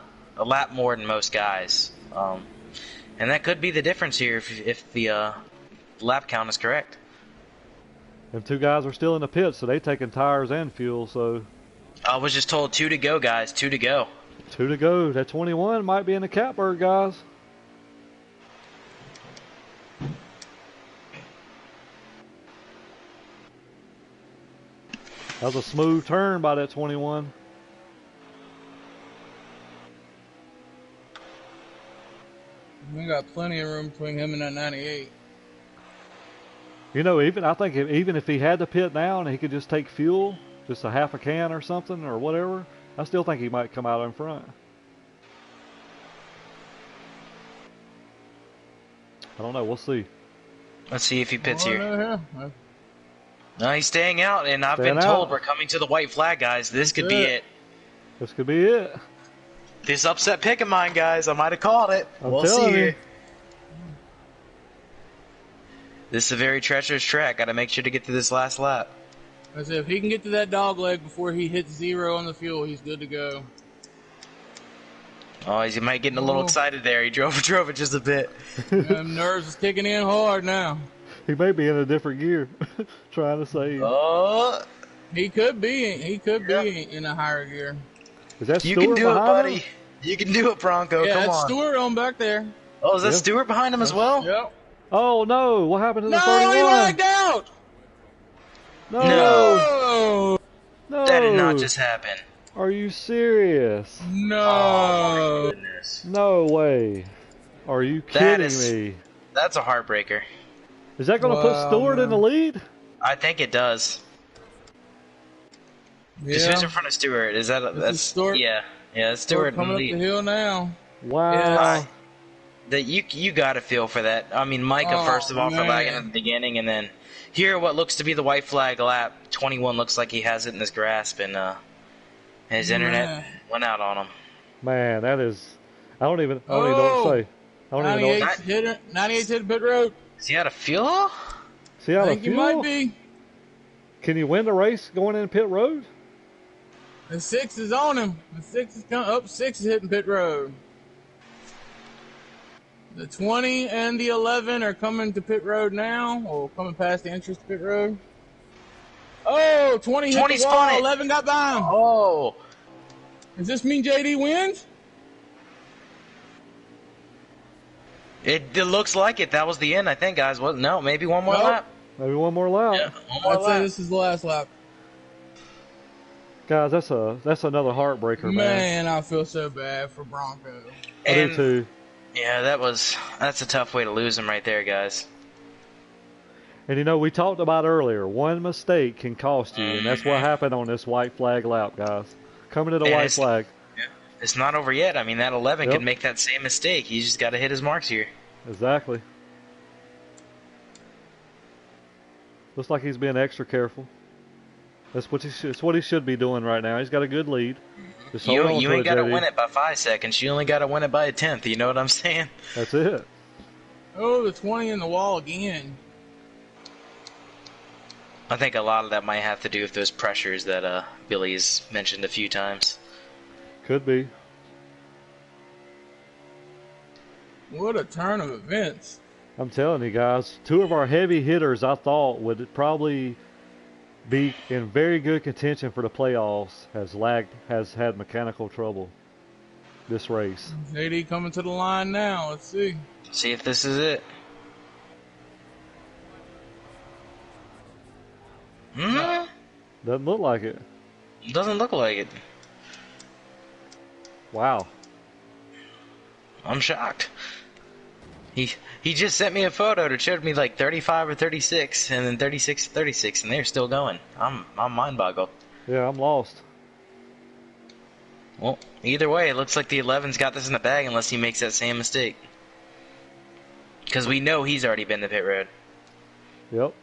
[SPEAKER 3] lap more than most guys. And that could be the difference here if the lap count is correct.
[SPEAKER 2] Them two guys are still in the pit, so they taking tires and fuel, so.
[SPEAKER 3] I was just told 2 to go, guys. 2 to go.
[SPEAKER 2] 2 to go. That 21 might be in the catbird, guys. That was a smooth turn by that 21.
[SPEAKER 1] We got plenty of room between him and that 98.
[SPEAKER 2] You know, I think even if he had to pit now and he could just take fuel, just a half a can or something or whatever, I still think he might come out in front. I don't know. We'll see.
[SPEAKER 3] Let's see if he pits here.
[SPEAKER 1] Yeah.
[SPEAKER 3] No, he's staying out, and I've been told we're coming to the white flag, guys. This could be it.
[SPEAKER 2] This could be it.
[SPEAKER 3] This upset pick of mine, guys. I might have called it. We'll see here. This is a very treacherous track. Got to make sure to get to this last lap.
[SPEAKER 1] I said, if he can get to that dog leg before he hits 0 on the fuel, he's good to go.
[SPEAKER 3] Oh, he might getting a little excited there. He drove it just a bit.
[SPEAKER 1] Nerves is kicking in hard now.
[SPEAKER 2] He may be in a different gear, trying to save.
[SPEAKER 1] He could be in a higher gear.
[SPEAKER 2] Is that
[SPEAKER 3] you
[SPEAKER 2] Stewart
[SPEAKER 3] can do it, buddy.
[SPEAKER 2] him?
[SPEAKER 3] You can do it, Bronco.
[SPEAKER 1] Yeah,
[SPEAKER 3] Come
[SPEAKER 1] that's
[SPEAKER 3] on.
[SPEAKER 1] Stewart on back there.
[SPEAKER 3] Oh, is that Stewart behind him as well?
[SPEAKER 1] Yep.
[SPEAKER 2] Oh no! What happened to the
[SPEAKER 1] No,
[SPEAKER 2] 31?
[SPEAKER 1] he lagged out.
[SPEAKER 2] No.
[SPEAKER 3] That did not just happen.
[SPEAKER 2] Are you serious?
[SPEAKER 1] No.
[SPEAKER 3] Oh my goodness.
[SPEAKER 2] No way. Are you kidding me?
[SPEAKER 3] That's a heartbreaker.
[SPEAKER 2] Is that going to put Stewart in the lead?
[SPEAKER 3] I think it does.
[SPEAKER 1] Yeah.
[SPEAKER 3] Who's in front of Stewart? Is that's
[SPEAKER 1] Stewart?
[SPEAKER 3] Yeah, that's Stewart in the
[SPEAKER 1] Coming up
[SPEAKER 3] lead.
[SPEAKER 1] the hill now.
[SPEAKER 2] Wow.
[SPEAKER 1] Yeah.
[SPEAKER 3] That you got to feel for that. I mean, Micah first of all for lagging at the beginning, and then here what looks to be the white flag lap. 21 looks like he has it in his grasp, and his internet went out on him.
[SPEAKER 2] Man, that is. I don't even know what to say. I don't even know.
[SPEAKER 1] 98's hit pit road.
[SPEAKER 3] Is he out of fuel?
[SPEAKER 2] See how
[SPEAKER 1] I think he might be.
[SPEAKER 2] Can you win the race going in pit road?
[SPEAKER 1] The 6 is on him. The 6 is coming up. 6 is hitting pit road. The 20 and the 11 are coming to pit road now, or coming past the entrance to pit road. Oh, 20 hit the wall. 11 got by him.
[SPEAKER 3] Oh.
[SPEAKER 1] Does this mean JD wins?
[SPEAKER 3] It looks like it. That was the end, I think, guys. Well, no, maybe one more lap.
[SPEAKER 2] Maybe one more lap.
[SPEAKER 3] Yeah, one more
[SPEAKER 1] I'd
[SPEAKER 3] lap.
[SPEAKER 1] say this is the last lap.
[SPEAKER 2] Guys, that's another heartbreaker, man.
[SPEAKER 1] Man, I feel so bad for Bronco.
[SPEAKER 2] I do too.
[SPEAKER 3] Yeah, that's a tough way to lose him right there, guys.
[SPEAKER 2] And you know, we talked about earlier, one mistake can cost you, and that's what happened on this white flag lap, guys. Coming to the white flag.
[SPEAKER 3] It's not over yet. I mean, that 11 could make that same mistake. He's just got to hit his marks here.
[SPEAKER 2] Exactly. Looks like he's being extra careful. That's what he should be doing right now. He's got a good lead. Just hold on
[SPEAKER 3] You
[SPEAKER 2] to
[SPEAKER 3] ain't
[SPEAKER 2] it,
[SPEAKER 3] got to
[SPEAKER 2] JD.
[SPEAKER 3] win it by 5 seconds. You only got to win it by a tenth. You know what I'm saying?
[SPEAKER 2] That's it.
[SPEAKER 1] Oh, the 20 in the wall again.
[SPEAKER 3] I think a lot of that might have to do with those pressures that Billy's mentioned a few times.
[SPEAKER 2] Could be.
[SPEAKER 1] What a turn of events.
[SPEAKER 2] I'm telling you guys, two of our heavy hitters I thought would probably be in very good contention for the playoffs has had mechanical trouble this race.
[SPEAKER 1] JD coming to the line now. Let's see.
[SPEAKER 3] See if this is it.
[SPEAKER 2] Doesn't look like it.
[SPEAKER 3] Doesn't look like it.
[SPEAKER 2] Wow.
[SPEAKER 3] I'm shocked. He just sent me a photo that showed me like 35 or 36, and then 36 36, and they're still going. I'm mind boggled.
[SPEAKER 2] Yeah, I'm lost.
[SPEAKER 3] Well, either way, it looks like the 11's got this in the bag unless he makes that same mistake. Because we know he's already been to pit road.
[SPEAKER 2] Yep.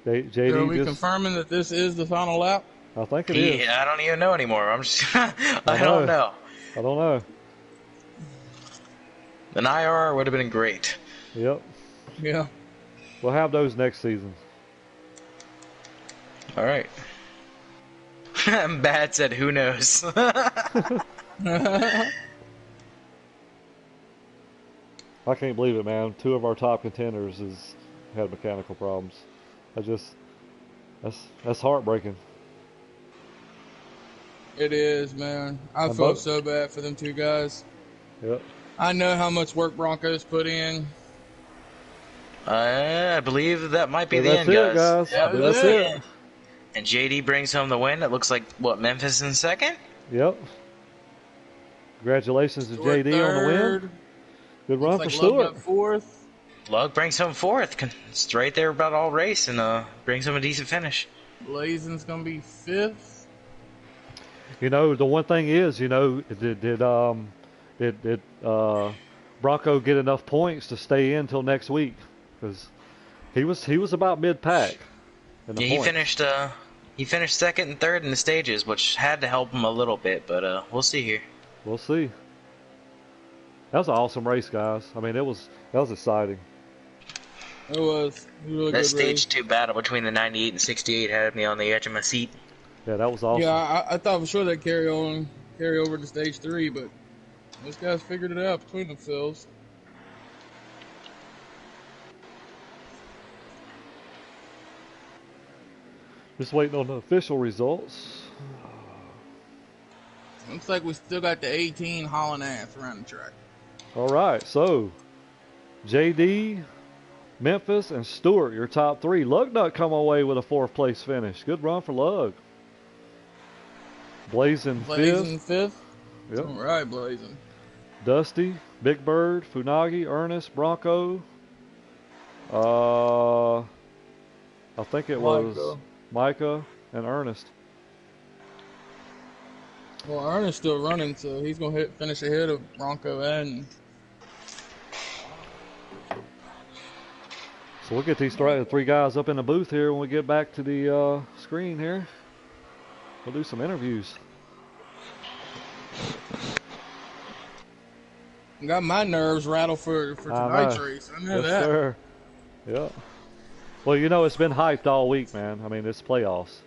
[SPEAKER 2] JD
[SPEAKER 1] So are we
[SPEAKER 2] just,
[SPEAKER 1] confirming that this is the final lap?
[SPEAKER 2] I think it is.
[SPEAKER 3] I don't even know anymore. I'm just I don't know.
[SPEAKER 2] I don't know.
[SPEAKER 3] An IR would have been great.
[SPEAKER 2] Yep.
[SPEAKER 1] Yeah.
[SPEAKER 2] We'll have those next season.
[SPEAKER 3] All right. Bad said, who knows?
[SPEAKER 2] I can't believe it, man. Two of our top contenders has had mechanical problems. That's heartbreaking.
[SPEAKER 1] It is, man. I felt so bad for them two guys.
[SPEAKER 2] Yep.
[SPEAKER 1] I know how much work Broncos put in.
[SPEAKER 3] I believe that might be the end,
[SPEAKER 2] guys.
[SPEAKER 1] Yeah,
[SPEAKER 2] That's it.
[SPEAKER 3] And JD brings home the win. It looks like, what, Memphis in second?
[SPEAKER 2] Yep. Congratulations to
[SPEAKER 1] Stewart
[SPEAKER 2] JD on the win.
[SPEAKER 1] third.
[SPEAKER 2] Good run
[SPEAKER 1] Looks
[SPEAKER 2] for
[SPEAKER 1] like Love
[SPEAKER 2] Stewart.
[SPEAKER 1] got fourth.
[SPEAKER 3] Lug brings home fourth. Straight there about all race, and brings home a decent finish.
[SPEAKER 1] Blazing's gonna be fifth.
[SPEAKER 2] You know, the one thing is, did Bronco get enough points to stay in until next week? Because he was about mid-pack.
[SPEAKER 3] Yeah, he finished second and third in the stages, which had to help him a little bit, but we'll see here.
[SPEAKER 2] We'll see. That was an awesome race, guys. I mean, that was exciting.
[SPEAKER 1] It was a really
[SPEAKER 3] That
[SPEAKER 1] good
[SPEAKER 3] stage
[SPEAKER 1] race.
[SPEAKER 3] 2 battle between the 98 and 68 had me on the edge of my seat.
[SPEAKER 2] Yeah, that was awesome.
[SPEAKER 1] Yeah, I thought for sure they'd carry over to stage 3, but those guys figured it out between themselves.
[SPEAKER 2] Just waiting on the official results.
[SPEAKER 1] Looks like we still got the 18 hauling ass around the track.
[SPEAKER 2] All right, so JD, Memphis, and Stewart, your top three. Lugnut come away with a fourth place finish. Good run for Lug. Blazing
[SPEAKER 1] fifth.
[SPEAKER 2] Yep.
[SPEAKER 1] All right, Blazing.
[SPEAKER 2] Dusty, Big Bird, Funagi, Ernest, Bronco. I think it was Micah and Ernest.
[SPEAKER 1] Well, Ernest's still running, so he's going to finish ahead of Bronco and...
[SPEAKER 2] So we'll get these three guys up in the booth here when we get back to the screen here. We'll do some interviews.
[SPEAKER 1] Got my nerves rattled for tonight's race. I know that.
[SPEAKER 2] Sir. Yeah. Well, it's been hyped all week, man. I mean, it's playoffs.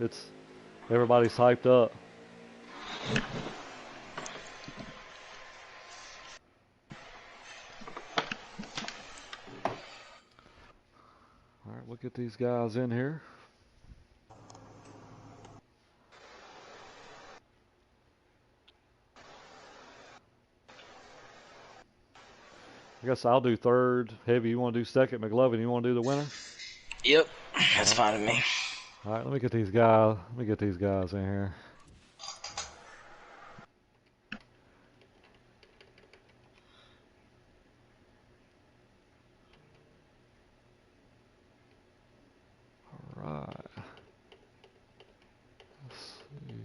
[SPEAKER 2] Everybody's hyped up. All right, we'll get these guys in here. I guess I'll do third. Heavy, you want to do second? McLovin, you want to do the winner?
[SPEAKER 3] Yep, that's fine with me.
[SPEAKER 2] All right, let me get these guys in here. All right. Let's see.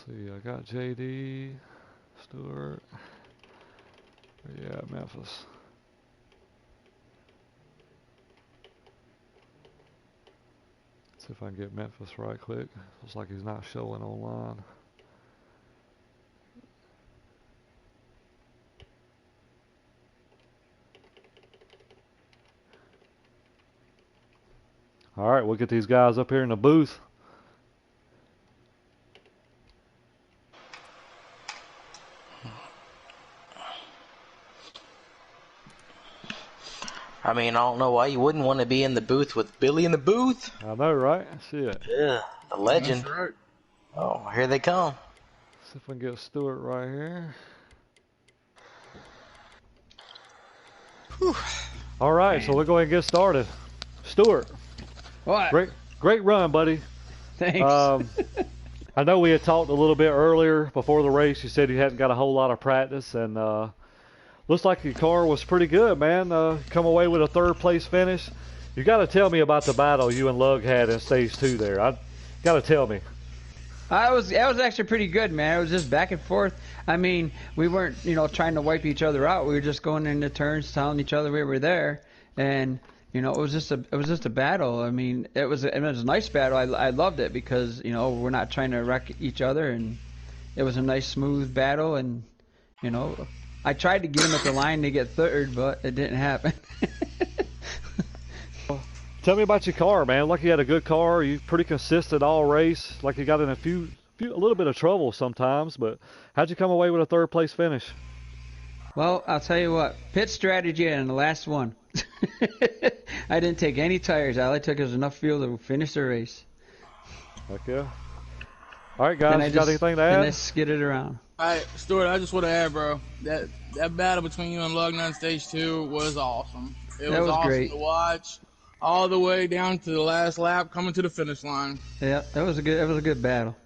[SPEAKER 2] see, I got JD, Stewart. Yeah, Memphis. See if I can get Memphis right quick. Looks like he's not showing online. All right, we'll get these guys up here in the booth.
[SPEAKER 3] I mean, I don't know why you wouldn't want to be in the booth with Billy in the booth.
[SPEAKER 2] I know, right? Shit.
[SPEAKER 3] Yeah, the legend.
[SPEAKER 1] That's right.
[SPEAKER 3] Oh, here they come.
[SPEAKER 2] See if I can get Stewart right here.
[SPEAKER 4] Whew.
[SPEAKER 2] All right, so we're going to get started. Stewart,
[SPEAKER 4] What?
[SPEAKER 2] great run, buddy.
[SPEAKER 4] Thanks.
[SPEAKER 2] I know we had talked a little bit earlier before the race. You said you hadn't got a whole lot of practice, and looks like your car was pretty good, man. Come away with a third place finish. You got to tell me about the battle you and Lug had in stage 2 there. I got to tell me.
[SPEAKER 4] That was actually pretty good, man. It was just back and forth. I mean, we weren't, trying to wipe each other out. We were just going into turns, telling each other we were there, and it was just a battle. I mean, it was a nice battle. I loved it because we're not trying to wreck each other, and it was a nice, smooth battle. And I tried to get him at the line to get third, but it didn't happen.
[SPEAKER 2] Tell me about your car, man. Like you had a good car. You pretty consistent all race. Like you got in a little bit of trouble sometimes, but how'd you come away with a third place finish?
[SPEAKER 4] Well, I'll tell you what. Pit strategy in the last one. I didn't take any tires. All I took was enough fuel to finish the race.
[SPEAKER 2] Heck yeah. All right, guys. You got anything to add?
[SPEAKER 4] And I skidded around.
[SPEAKER 1] All right, Stuart, I just want to add, bro, that battle between you and Lugna on stage 2 was awesome. It was awesome
[SPEAKER 4] great
[SPEAKER 1] to watch all the way down to the last lap, coming to the finish line.
[SPEAKER 4] Yeah, that was a good battle.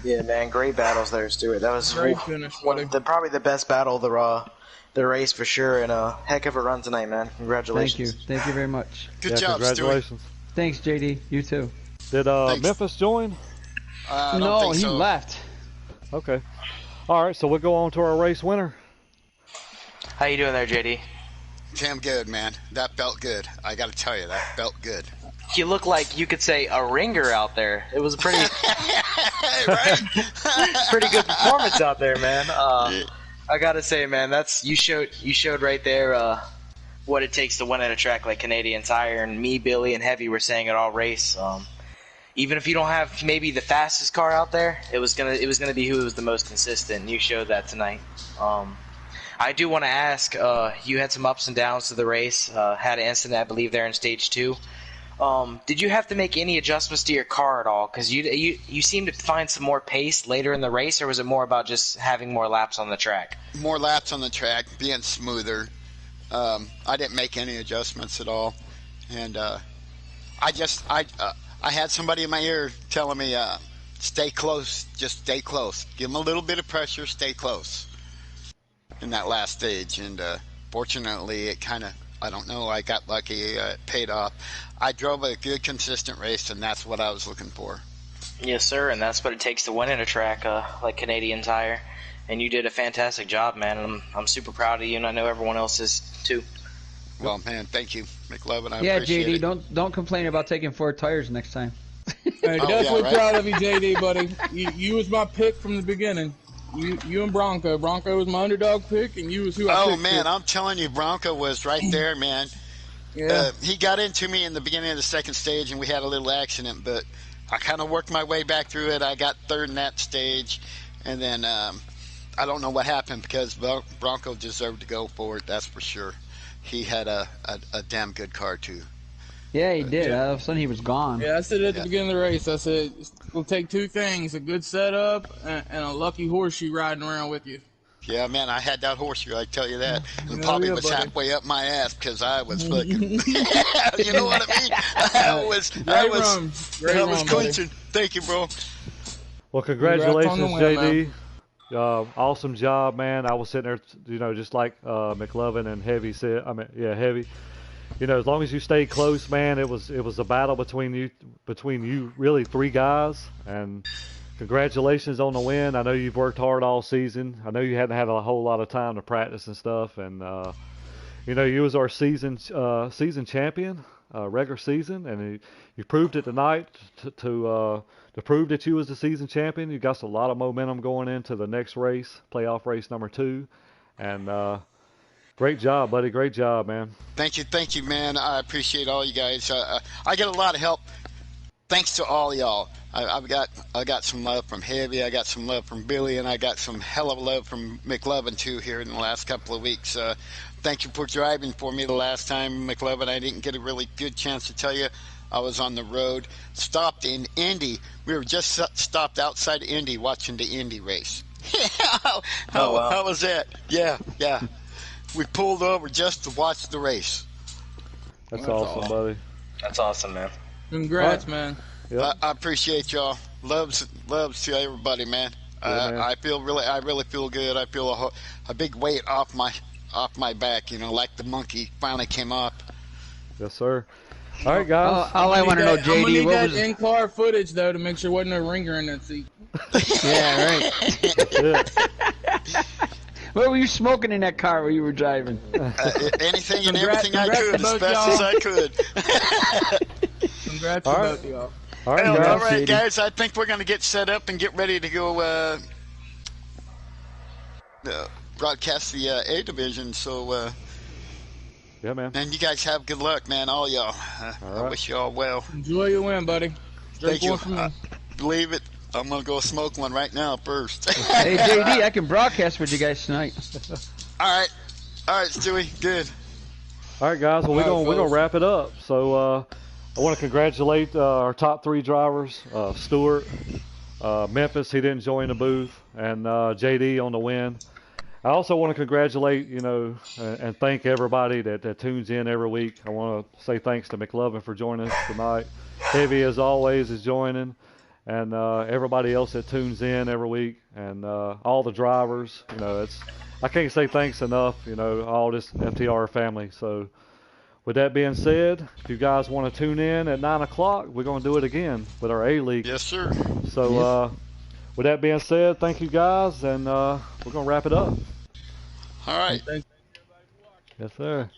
[SPEAKER 3] Yeah, man, great battles there, Stuart. That was
[SPEAKER 1] Great finish, buddy.
[SPEAKER 3] probably the best battle of the race for sure, and a heck of a run tonight, man. Congratulations.
[SPEAKER 4] Thank you very much. Good
[SPEAKER 2] job, congratulations.
[SPEAKER 4] Stuart. Thanks, JD. You too.
[SPEAKER 2] Did Memphis join?
[SPEAKER 4] No, he left.
[SPEAKER 2] Okay. All right, so we'll go on to our race winner.
[SPEAKER 3] How you doing there, JD?
[SPEAKER 5] Damn good, man. That felt good. I got to tell you, that felt good.
[SPEAKER 3] You look like you could say a ringer out there. It was a pretty, pretty good performance out there, man. I gotta say, man, you showed right there what it takes to win at a track like Canadian Tire. And me, Billy, and Heavy were saying it all race. Even if you don't have maybe the fastest car out there, it was gonna be who was the most consistent. And you showed that tonight. I do want to ask, you had some ups and downs to the race, had an incident, I believe, there in stage 2. Did you have to make any adjustments to your car at all? Because you seemed to find some more pace later in the race, or was it more about just having more laps on the track?
[SPEAKER 5] More laps on the track, being smoother. I didn't make any adjustments at all. And I had somebody in my ear telling me, stay close, just stay close. Give them a little bit of pressure, stay close. In that last stage, and fortunately it kind of, I don't know, I got lucky, it paid off. I drove a good consistent race, and that's what I was looking for.
[SPEAKER 3] Yes, sir, and that's what it takes to win at a track like Canadian Tire, and you did a fantastic job, man, and I'm super proud of you, and I know everyone else is too.
[SPEAKER 5] Well, man, thank you, McLovin. I
[SPEAKER 4] yeah,
[SPEAKER 5] appreciate
[SPEAKER 4] JD,
[SPEAKER 5] it.
[SPEAKER 4] don't complain about taking 4 tires next time.
[SPEAKER 1] Hey, definitely proud of you, JD, buddy. You was my pick from the beginning. You and Bronco. Bronco was my underdog pick, and you was who I picked.
[SPEAKER 5] Oh, man, I'm telling you, Bronco was right there, man.
[SPEAKER 1] Yeah.
[SPEAKER 5] He got into me in the beginning of the second stage, and we had a little accident, but I kind of worked my way back through it. I got third in that stage, and then I don't know what happened because Bronco deserved to go for it, that's for sure. He had a damn good car, too.
[SPEAKER 4] Yeah, he did. All of a sudden, he was gone.
[SPEAKER 1] Yeah, I said at the beginning of the race, I said, it'll take 2 things, a good setup and a lucky horseshoe riding around with you.
[SPEAKER 5] Yeah, man, I had that horseshoe, I tell you that. And
[SPEAKER 1] Yeah,
[SPEAKER 5] probably
[SPEAKER 1] yeah,
[SPEAKER 5] was
[SPEAKER 1] buddy.
[SPEAKER 5] halfway up my ass because I was fucking, you know what I mean? I was
[SPEAKER 1] Great run,
[SPEAKER 5] clinching. Thank you, bro.
[SPEAKER 2] Well,
[SPEAKER 1] Congrats on
[SPEAKER 2] congratulations,
[SPEAKER 1] the win,
[SPEAKER 2] JD. Awesome job, man. I was sitting there, just like McLovin and Heavy said. Heavy. As long as you stayed close, man, it was a battle between you really 3 guys, and congratulations on the win. I know you've worked hard all season. I know you hadn't had a whole lot of time to practice and stuff, and you was our season champion, regular season, and you proved it tonight to prove that you was the season champion. You got a lot of momentum going into the next race, playoff race number 2, and great job, buddy. Great job, man.
[SPEAKER 5] Thank you, man. I appreciate all you guys. I get a lot of help. Thanks to all y'all. I got some love from Heavy. I got some love from Billy, and I got some hell of love from McLovin too here in the last couple of weeks. Thank you for driving for me the last time, McLovin. I didn't get a really good chance to tell you. I was on the road. Stopped in Indy. We were just stopped outside of Indy watching the Indy race. How was that? Yeah. We pulled over just to watch the race.
[SPEAKER 2] That's awesome, buddy.
[SPEAKER 3] That's awesome, man.
[SPEAKER 1] Congrats, man.
[SPEAKER 5] Yep. I appreciate y'all. Loves to everybody, man.
[SPEAKER 2] Man.
[SPEAKER 5] I really feel good. I feel a big weight off my back. Like the monkey finally came up.
[SPEAKER 2] Yes, sir. All right, guys.
[SPEAKER 4] All I want to know,
[SPEAKER 1] I'm gonna
[SPEAKER 4] JD,
[SPEAKER 1] need
[SPEAKER 4] what
[SPEAKER 1] that
[SPEAKER 4] was
[SPEAKER 1] in-car footage though to make sure wasn't no ringer in that seat.
[SPEAKER 4] Yeah, right.
[SPEAKER 2] That's it.
[SPEAKER 4] What were you smoking in that car while you were driving?
[SPEAKER 5] Anything and
[SPEAKER 1] Congrats-
[SPEAKER 5] everything I
[SPEAKER 1] congrats
[SPEAKER 5] could,
[SPEAKER 1] to
[SPEAKER 5] as
[SPEAKER 1] both
[SPEAKER 5] fast
[SPEAKER 1] y'all.
[SPEAKER 5] as I could.
[SPEAKER 1] Congrats
[SPEAKER 2] All
[SPEAKER 1] to
[SPEAKER 2] right.
[SPEAKER 1] both of y'all.
[SPEAKER 2] All right,
[SPEAKER 5] All
[SPEAKER 2] guys.
[SPEAKER 5] right, guys. I think we're gonna get set up and get ready to go broadcast the A division. So,
[SPEAKER 2] Yeah, man.
[SPEAKER 5] and you guys have good luck, man. All y'all. I
[SPEAKER 2] right.
[SPEAKER 5] wish you all well.
[SPEAKER 1] Enjoy your win, buddy. Drink
[SPEAKER 5] Thank you.
[SPEAKER 1] one for me.
[SPEAKER 5] Believe it. I'm gonna go smoke one right now first.
[SPEAKER 4] Hey, JD, I can broadcast with you guys tonight.
[SPEAKER 5] All right, Stewie. Good.
[SPEAKER 2] All right, guys. Well, we're gonna wrap it up. So I want to congratulate our top 3 drivers: Stewart, Memphis. He didn't join the booth, and JD on the win. I also want to congratulate, and thank everybody that tunes in every week. I want to say thanks to McLovin for joining us tonight. Heavy, as always, is joining, and everybody else that tunes in every week, and all the drivers. I can't say thanks enough. All this FTR family. So, with that being said, if you guys want to tune in at 9 o'clock, we're going to do it again with our A League.
[SPEAKER 5] Yes, sir.
[SPEAKER 2] So, with that being said, thank you guys, and we're going to wrap it up.
[SPEAKER 5] All right.
[SPEAKER 1] Thanks.
[SPEAKER 2] Yes, sir.